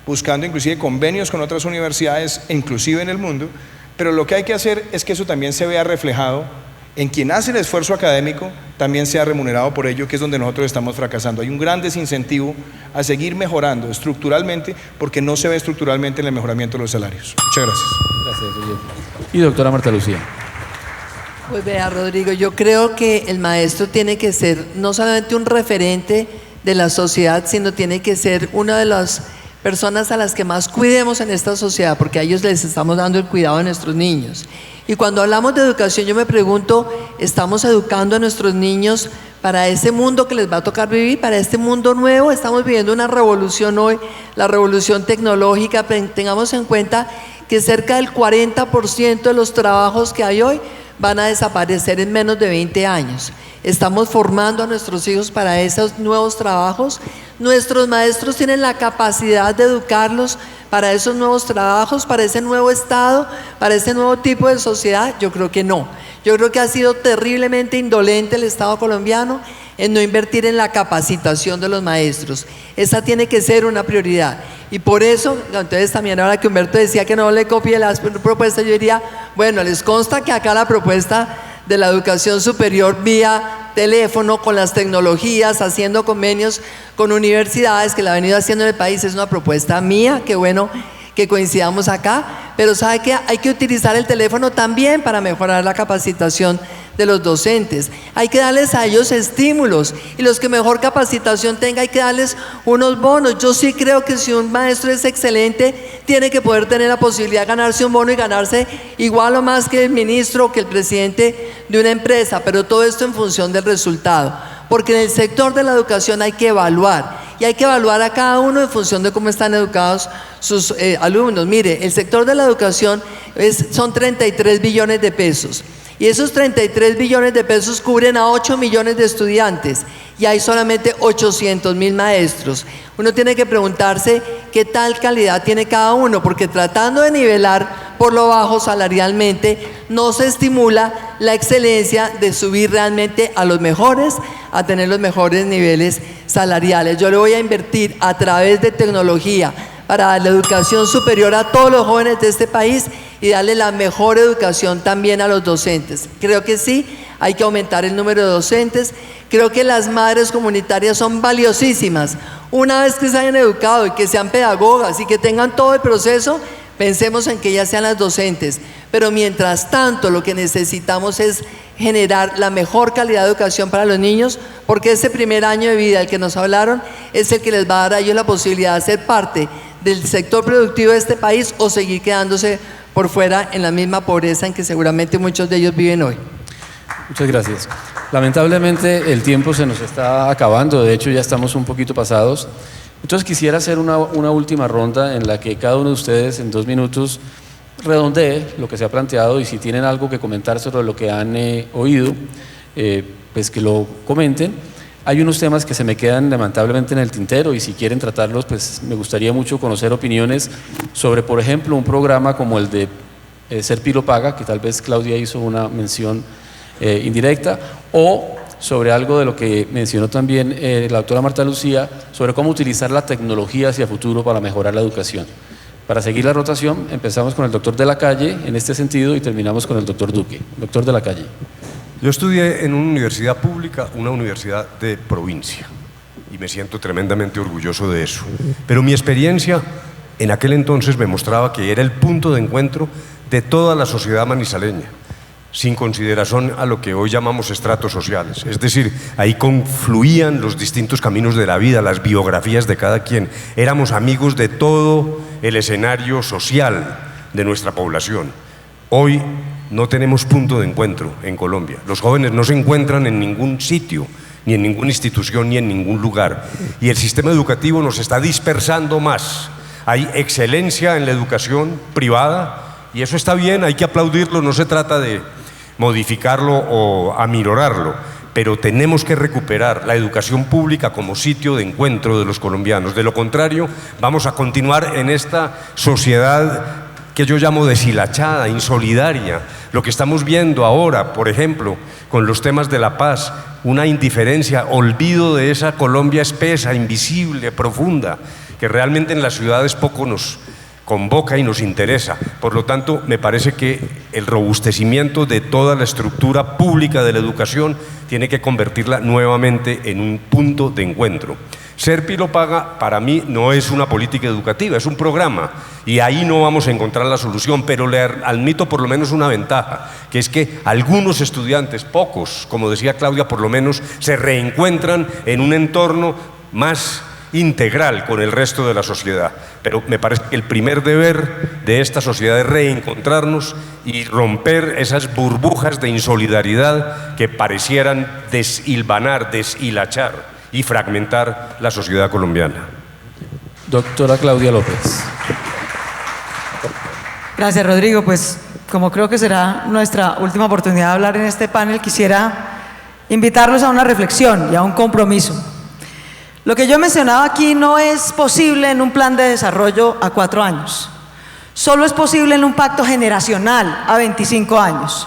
buscando inclusive convenios con otras universidades, inclusive en el mundo, pero lo que hay que hacer es que eso también se vea reflejado en quien hace el esfuerzo académico, también sea remunerado por ello, que es donde nosotros estamos fracasando. Hay un gran desincentivo a seguir mejorando estructuralmente, porque no se ve estructuralmente en el mejoramiento de los salarios. Muchas gracias. Gracias. Y doctora Marta Lucía. Pues vea, Rodrigo, yo creo que el maestro tiene que ser no solamente un referente de la sociedad, sino tiene que ser una de las personas a las que más cuidemos en esta sociedad, porque a ellos les estamos dando el cuidado de nuestros niños. Y cuando hablamos de educación, yo me pregunto, ¿estamos educando a nuestros niños para ese mundo que les va a tocar vivir, para este mundo nuevo? Estamos viviendo una revolución hoy, la revolución tecnológica. Tengamos en cuenta que cerca del 40% de los trabajos que hay hoy van a desaparecer en menos de 20 años. Estamos formando a nuestros hijos para esos nuevos trabajos. Nuestros maestros tienen la capacidad de educarlos para esos nuevos trabajos, para ese nuevo estado, para ese nuevo tipo de sociedad. Yo creo que no. Yo creo que ha sido terriblemente indolente el Estado colombiano en no invertir en la capacitación de los maestros. Esa tiene que ser una prioridad. Y por eso, entonces también ahora que Humberto decía que no le copie las propuestas, yo diría, bueno, les consta que acá la propuesta de la educación superior vía teléfono, con las tecnologías, haciendo convenios con universidades, que la ha venido haciendo en el país, es una propuesta mía, que bueno que coincidamos acá, pero sabe que hay que utilizar el teléfono también para mejorar la capacitación de los docentes. Hay que darles a ellos estímulos, y los que mejor capacitación tenga hay que darles unos bonos. Yo sí creo que si un maestro es excelente, tiene que poder tener la posibilidad de ganarse un bono y ganarse igual o más que el ministro o que el presidente de una empresa, pero todo esto en función del resultado, porque en el sector de la educación hay que evaluar, y hay que evaluar a cada uno en función de cómo están educados sus alumnos. Mire, el sector de la educación son 33 billones de pesos, y esos 33 billones de pesos cubren a 8 millones de estudiantes, y hay solamente 800.000 maestros. Uno tiene que preguntarse qué tal calidad tiene cada uno, porque tratando de nivelar por lo bajo salarialmente, no se estimula la excelencia de subir realmente a los mejores, a tener los mejores niveles salariales. Yo le voy a invertir a través de tecnología para dar la educación superior a todos los jóvenes de este país y darle la mejor educación también a los docentes. Creo que sí, hay que aumentar el número de docentes. Creo que las madres comunitarias son valiosísimas. Una vez que se hayan educado y que sean pedagogas y que tengan todo el proceso, pensemos en que ellas sean las docentes. Pero mientras tanto, lo que necesitamos es generar la mejor calidad de educación para los niños, porque ese primer año de vida del que nos hablaron es el que les va a dar a ellos la posibilidad de ser parte del sector productivo de este país o seguir quedándose por fuera en la misma pobreza en que seguramente muchos de ellos viven hoy. Muchas gracias. Lamentablemente el tiempo se nos está acabando, de hecho ya estamos un poquito pasados. Entonces quisiera hacer una última ronda en la que cada uno de ustedes en 2 minutos redondee lo que se ha planteado, y si tienen algo que comentar sobre lo que han oído, pues que lo comenten. Hay unos temas que se me quedan lamentablemente en el tintero, y si quieren tratarlos, pues me gustaría mucho conocer opiniones sobre, por ejemplo, un programa como el de Ser Pilo Paga, que tal vez Claudia hizo una mención indirecta, o sobre algo de lo que mencionó también la doctora Marta Lucía, sobre cómo utilizar la tecnología hacia futuro para mejorar la educación. Para seguir la rotación, empezamos con el doctor de la Calle en este sentido y terminamos con el doctor Duque. Doctor de la Calle. Yo estudié en una universidad pública, una universidad de provincia, y me siento tremendamente orgulloso de eso. Pero mi experiencia en aquel entonces me mostraba que era el punto de encuentro de toda la sociedad manizaleña, sin consideración a lo que hoy llamamos estratos sociales. Es decir, ahí confluían los distintos caminos de la vida, las biografías de cada quien. Éramos amigos de todo el escenario social de nuestra población. Hoy no tenemos punto de encuentro en Colombia. Los jóvenes no se encuentran en ningún sitio, ni en ninguna institución, ni en ningún lugar. Y el sistema educativo nos está dispersando más. Hay excelencia en la educación privada, y eso está bien, hay que aplaudirlo, no se trata de modificarlo o aminorarlo, pero tenemos que recuperar la educación pública como sitio de encuentro de los colombianos. De lo contrario, vamos a continuar en esta sociedad que yo llamo deshilachada, insolidaria. Lo que estamos viendo ahora, por ejemplo, con los temas de la paz, una indiferencia, olvido de esa Colombia espesa, invisible, profunda, que realmente en las ciudades poco nos convoca y nos interesa. Por lo tanto, me parece que el robustecimiento de toda la estructura pública de la educación tiene que convertirla nuevamente en un punto de encuentro. Ser Pilo Paga para mí no es una política educativa, es un programa, y ahí no vamos a encontrar la solución, pero le admito por lo menos una ventaja, que es que algunos estudiantes, pocos, como decía Claudia, por lo menos se reencuentran en un entorno más integral con el resto de la sociedad. Pero me parece que el primer deber de esta sociedad es reencontrarnos y romper esas burbujas de insolidaridad que parecieran deshilvanar, deshilachar y fragmentar la sociedad colombiana. Doctora Claudia López. Gracias, Rodrigo. Pues como creo que será nuestra última oportunidad de hablar en este panel, quisiera invitarlos a una reflexión y a un compromiso. Lo que yo he mencionado aquí no es posible en un plan de desarrollo a 4 años. Solo es posible en un pacto generacional a 25 años,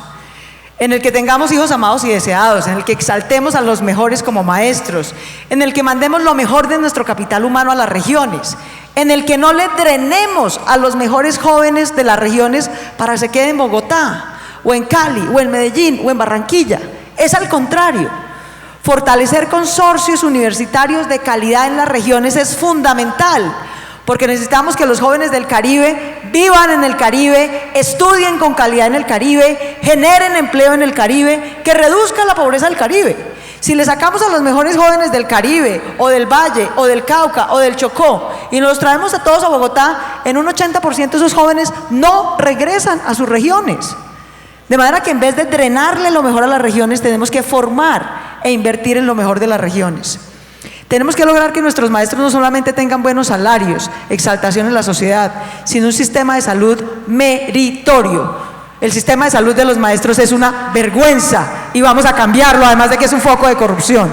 en el que tengamos hijos amados y deseados, en el que exaltemos a los mejores como maestros, en el que mandemos lo mejor de nuestro capital humano a las regiones, en el que no le drenemos a los mejores jóvenes de las regiones para que se queden en Bogotá, o en Cali, o en Medellín, o en Barranquilla. Es al contrario. Fortalecer consorcios universitarios de calidad en las regiones es fundamental, porque necesitamos que los jóvenes del Caribe vivan en el Caribe, estudien con calidad en el Caribe, generen empleo en el Caribe, que reduzca la pobreza del Caribe. Si le sacamos a los mejores jóvenes del Caribe, o del Valle, o del Cauca, o del Chocó, y nos los traemos a todos a Bogotá, en un 80% de esos jóvenes no regresan a sus regiones. De manera que en vez de drenarle lo mejor a las regiones, tenemos que formar e invertir en lo mejor de las regiones. Tenemos que lograr que nuestros maestros no solamente tengan buenos salarios, exaltación en la sociedad, sino un sistema de salud meritorio. El sistema de salud de los maestros es una vergüenza y vamos a cambiarlo, además de que es un foco de corrupción.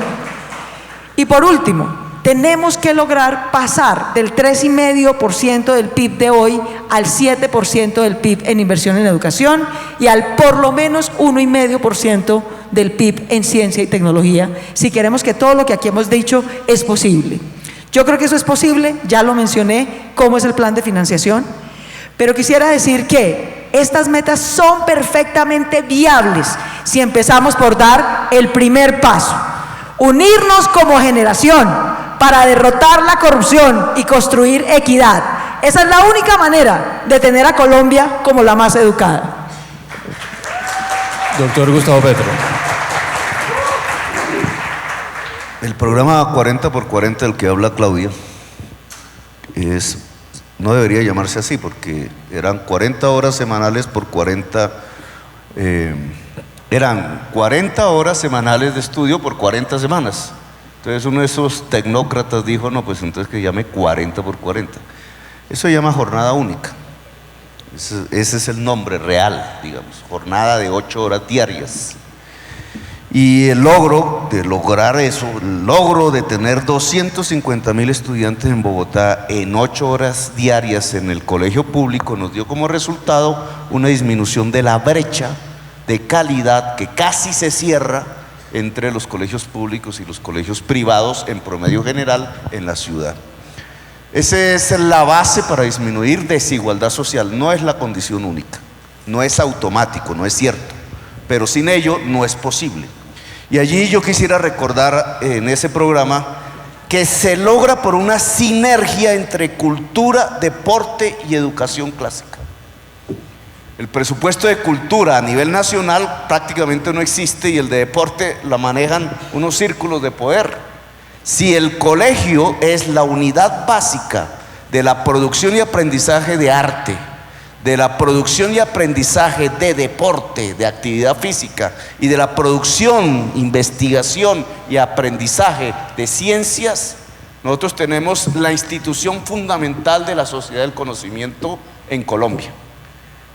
Y por último, tenemos que lograr pasar del 3,5% del PIB de hoy al 7% del PIB en inversión en educación y al por lo menos 1,5% del PIB en ciencia y tecnología, si queremos que todo lo que aquí hemos dicho es posible. Yo creo que eso es posible, ya lo mencioné, cómo es el plan de financiación, pero quisiera decir que estas metas son perfectamente viables si empezamos por dar el primer paso, unirnos como generación para derrotar la corrupción y construir equidad. Esa es la única manera de tener a Colombia como la más educada. Doctor Gustavo Petro. El programa 40x40 del que habla Claudia no debería llamarse así, porque eran 40 horas semanales por 40, eran 40 horas semanales de estudio por 40 semanas. Entonces uno de esos tecnócratas dijo, no, pues entonces que llame 40x40. Eso se llama jornada única. Ese es el nombre real, digamos, jornada de 8 horas diarias. Y el logro de lograr eso, el logro de tener 250,000 estudiantes en Bogotá en 8 horas diarias en el colegio público nos dio como resultado una disminución de la brecha de calidad que casi se cierra entre los colegios públicos y los colegios privados en promedio general en la ciudad. Esa es la base para disminuir desigualdad social, no es la condición única, no es automático, no es cierto, pero sin ello no es posible. Y allí yo quisiera recordar en ese programa que se logra por una sinergia entre cultura, deporte y educación clásica. El presupuesto de cultura a nivel nacional prácticamente no existe y el de deporte la manejan unos círculos de poder. Si el colegio es la unidad básica de la producción y aprendizaje de arte, de la producción y aprendizaje de deporte, de actividad física y de la producción, investigación y aprendizaje de ciencias, nosotros tenemos la institución fundamental de la sociedad del conocimiento en Colombia.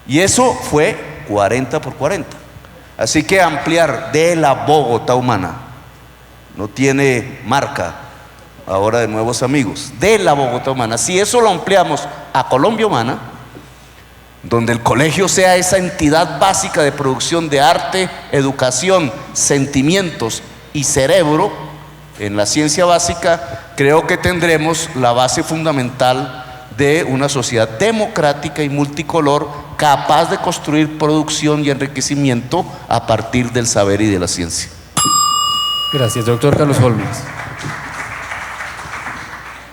Y eso fue 40x40. Así que ampliar de la Bogotá humana, no tiene marca ahora de nuevos amigos, de la Bogotá humana, si eso lo ampliamos a Colombia humana, donde el colegio sea esa entidad básica de producción de arte, educación, sentimientos y cerebro en la ciencia básica, creo que tendremos la base fundamental de una sociedad democrática y multicolor capaz de construir producción y enriquecimiento a partir del saber y de la ciencia. Gracias, doctor Carlos Holmes.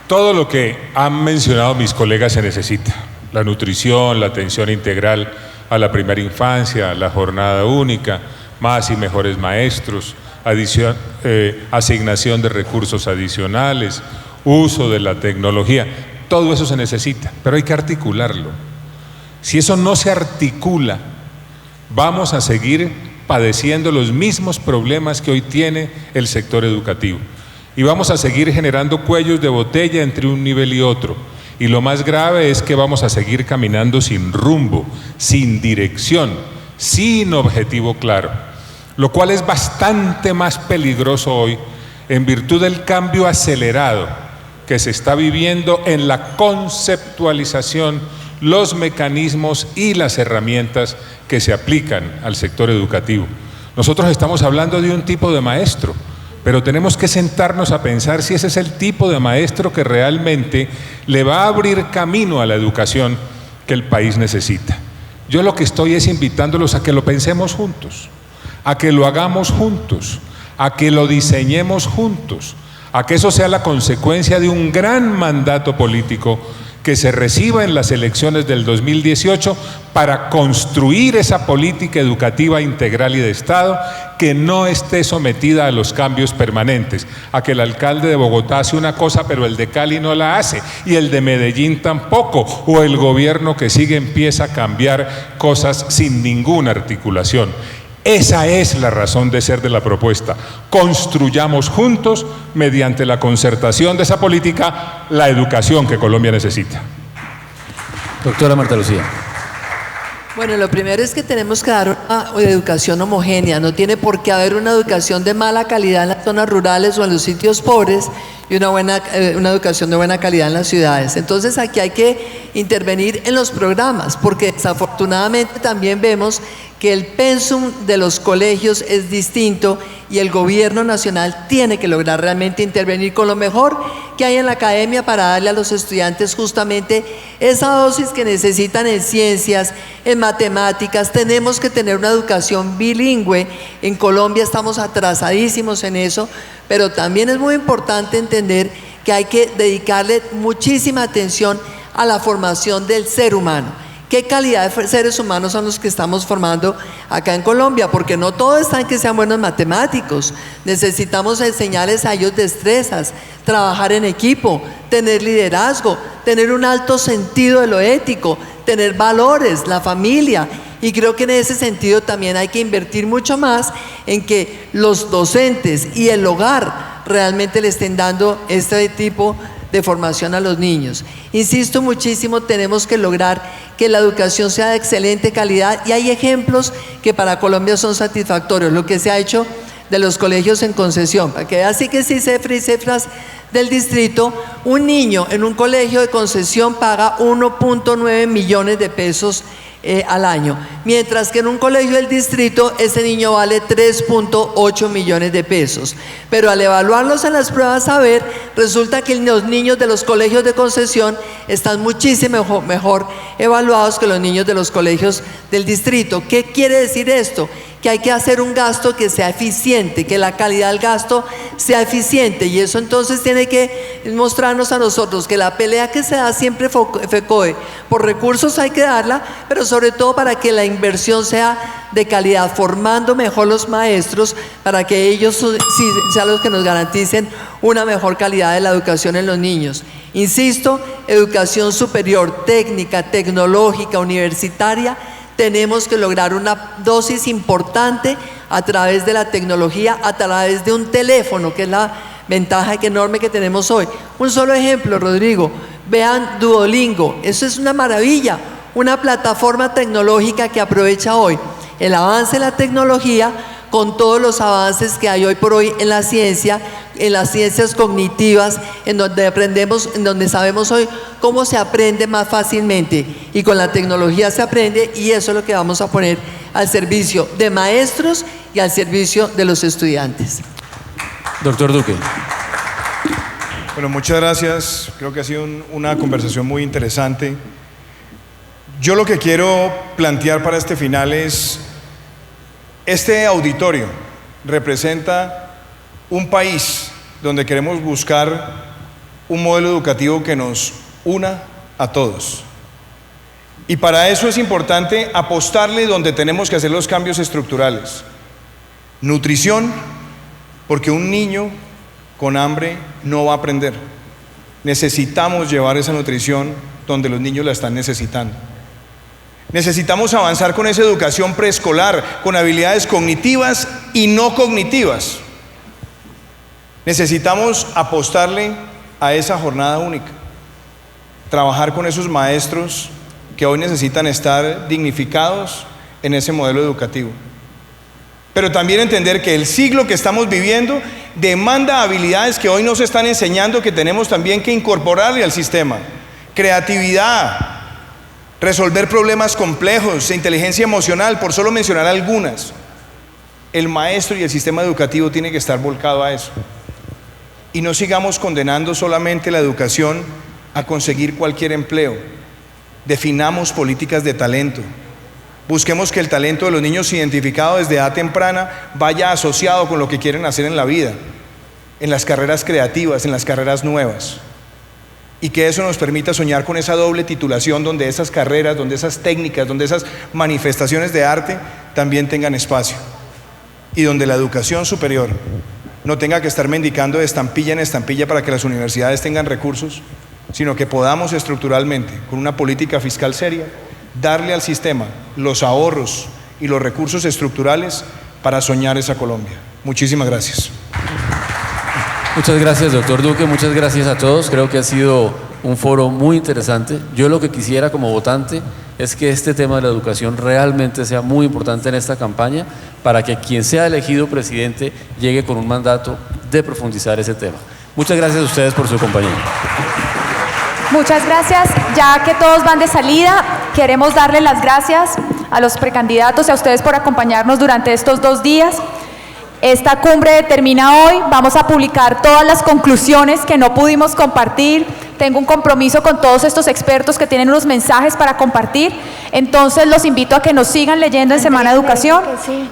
Todo lo que han mencionado mis colegas se necesita. La nutrición, la atención integral a la primera infancia, la jornada única, más y mejores maestros, asignación de recursos adicionales, uso de la tecnología, todo eso se necesita, pero hay que articularlo. Si eso no se articula, vamos a seguir padeciendo los mismos problemas que hoy tiene el sector educativo y vamos a seguir generando cuellos de botella entre un nivel y otro. Y lo más grave es que vamos a seguir caminando sin rumbo, sin dirección, sin objetivo claro, lo cual es bastante más peligroso hoy en virtud del cambio acelerado que se está viviendo en la conceptualización, los mecanismos y las herramientas que se aplican al sector educativo. Nosotros estamos hablando de un tipo de maestro, pero tenemos que sentarnos a pensar si ese es el tipo de maestro que realmente le va a abrir camino a la educación que el país necesita. Yo lo que estoy es invitándolos a que lo pensemos juntos, a que lo hagamos juntos, a que lo diseñemos juntos, a que eso sea la consecuencia de un gran mandato político que se reciba en las elecciones del 2018 para construir esa política educativa integral y de Estado que no esté sometida a los cambios permanentes, a que el alcalde de Bogotá hace una cosa pero el de Cali no la hace y el de Medellín tampoco, o el gobierno que sigue empieza a cambiar cosas sin ninguna articulación. Esa es la razón de ser de la propuesta. Construyamos juntos, mediante la concertación de esa política, la educación que Colombia necesita. Doctora Marta Lucía. Bueno, lo primero es que tenemos que dar una educación homogénea. No tiene por qué haber una educación de mala calidad en las zonas rurales o en los sitios pobres y una educación de buena calidad en las ciudades. Entonces aquí hay que intervenir en los programas, porque desafortunadamente también vemos que el pensum de los colegios es distinto y el gobierno nacional tiene que lograr realmente intervenir con lo mejor que hay en la academia para darle a los estudiantes justamente esa dosis que necesitan en ciencias, en matemáticas. Tenemos que tener una educación bilingüe. En Colombia estamos atrasadísimos en eso, pero también es muy importante entender que hay que dedicarle muchísima atención a la formación del ser humano. ¿Qué calidad de seres humanos son los que estamos formando acá en Colombia? Porque no todos están que sean buenos matemáticos. Necesitamos enseñarles a ellos destrezas, trabajar en equipo, tener liderazgo, tener un alto sentido de lo ético, tener valores, la familia. Y creo que en ese sentido también hay que invertir mucho más en que los docentes y el hogar realmente le estén dando este tipo de formación a los niños. Insisto muchísimo, tenemos que lograr que la educación sea de excelente calidad y hay ejemplos que para Colombia son satisfactorios. Lo que se ha hecho de los colegios en concesión, para que así que sí, cifras del distrito, un niño en un colegio de concesión paga 1.9 millones de pesos al año, mientras que en un colegio del distrito ese niño vale 3.8 millones de pesos. Pero al evaluarlos en las pruebas saber, resulta que los niños de los colegios de concesión están muchísimo mejor evaluados que los niños de los colegios del distrito. ¿Qué quiere decir esto? Que hay que hacer un gasto que sea eficiente, que la calidad del gasto sea eficiente, y eso entonces tiene que mostrarnos a nosotros que la pelea que se da siempre FECODE, por recursos hay que darla, pero sobre todo para que la inversión sea de calidad, formando mejor los maestros, para que ellos sean los que nos garanticen una mejor calidad de la educación en los niños. Insisto, educación superior, técnica, tecnológica, universitaria. Tenemos que lograr una dosis importante a través de la tecnología, a través de un teléfono, que es la ventaja enorme que tenemos hoy. Un solo ejemplo, Rodrigo, vean Duolingo, eso es una maravilla, una plataforma tecnológica que aprovecha hoy el avance de la tecnología con todos los avances que hay hoy por hoy en la ciencia, en las ciencias cognitivas, en donde aprendemos, en donde sabemos hoy cómo se aprende más fácilmente, y con la tecnología se aprende, y eso es lo que vamos a poner al servicio de maestros y al servicio de los estudiantes. Doctor Duque. Bueno, muchas gracias. Creo que ha sido una conversación muy interesante. Yo lo que quiero plantear para este final es: este auditorio representa un país donde queremos buscar un modelo educativo que nos una a todos. Y para eso es importante apostarle donde tenemos que hacer los cambios estructurales. Nutrición, porque un niño con hambre no va a aprender. Necesitamos llevar esa nutrición donde los niños la están necesitando. Necesitamos avanzar con esa educación preescolar, con habilidades cognitivas y no cognitivas. Necesitamos apostarle a esa jornada única, trabajar con esos maestros que hoy necesitan estar dignificados en ese modelo educativo. Pero también entender que el siglo que estamos viviendo demanda habilidades que hoy nos están enseñando, que tenemos también que incorporarle al sistema. Creatividad, resolver problemas complejos, inteligencia emocional, por solo mencionar algunas. El maestro y el sistema educativo tienen que estar volcado a eso. Y no sigamos condenando solamente la educación a conseguir cualquier empleo. Definamos políticas de talento. Busquemos que el talento de los niños identificado desde edad temprana vaya asociado con lo que quieren hacer en la vida. en las carreras creativas, en las carreras nuevas. Y que eso nos permita soñar con esa doble titulación donde esas carreras, donde esas técnicas, donde esas manifestaciones de arte también tengan espacio. Y donde la educación superior no tenga que estar mendicando de estampilla en estampilla para que las universidades tengan recursos, sino que podamos estructuralmente, con una política fiscal seria, darle al sistema los ahorros y los recursos estructurales para soñar esa Colombia. Muchísimas gracias. Muchas gracias, doctor Duque, muchas gracias a todos. Creo que ha sido un foro muy interesante. Yo lo que quisiera como votante es que este tema de la educación realmente sea muy importante en esta campaña para que quien sea elegido presidente llegue con un mandato de profundizar ese tema. Muchas gracias a ustedes por su compañía. Muchas gracias. Ya que todos van de salida, queremos darle las gracias a los precandidatos y a ustedes por acompañarnos durante estos 2 días. Esta cumbre termina hoy, vamos a publicar todas las conclusiones que no pudimos compartir. Tengo un compromiso con todos estos expertos que tienen unos mensajes para compartir. Entonces los invito a que nos sigan leyendo en Semana Educación.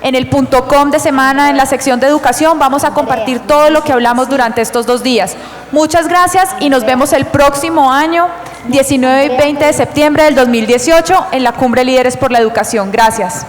En el .com de Semana, en la sección de Educación, vamos a compartir todo lo que hablamos durante estos 2 días. Muchas gracias y nos vemos el próximo año, 19 y 20 de septiembre del 2018, en la Cumbre Líderes por la Educación. Gracias.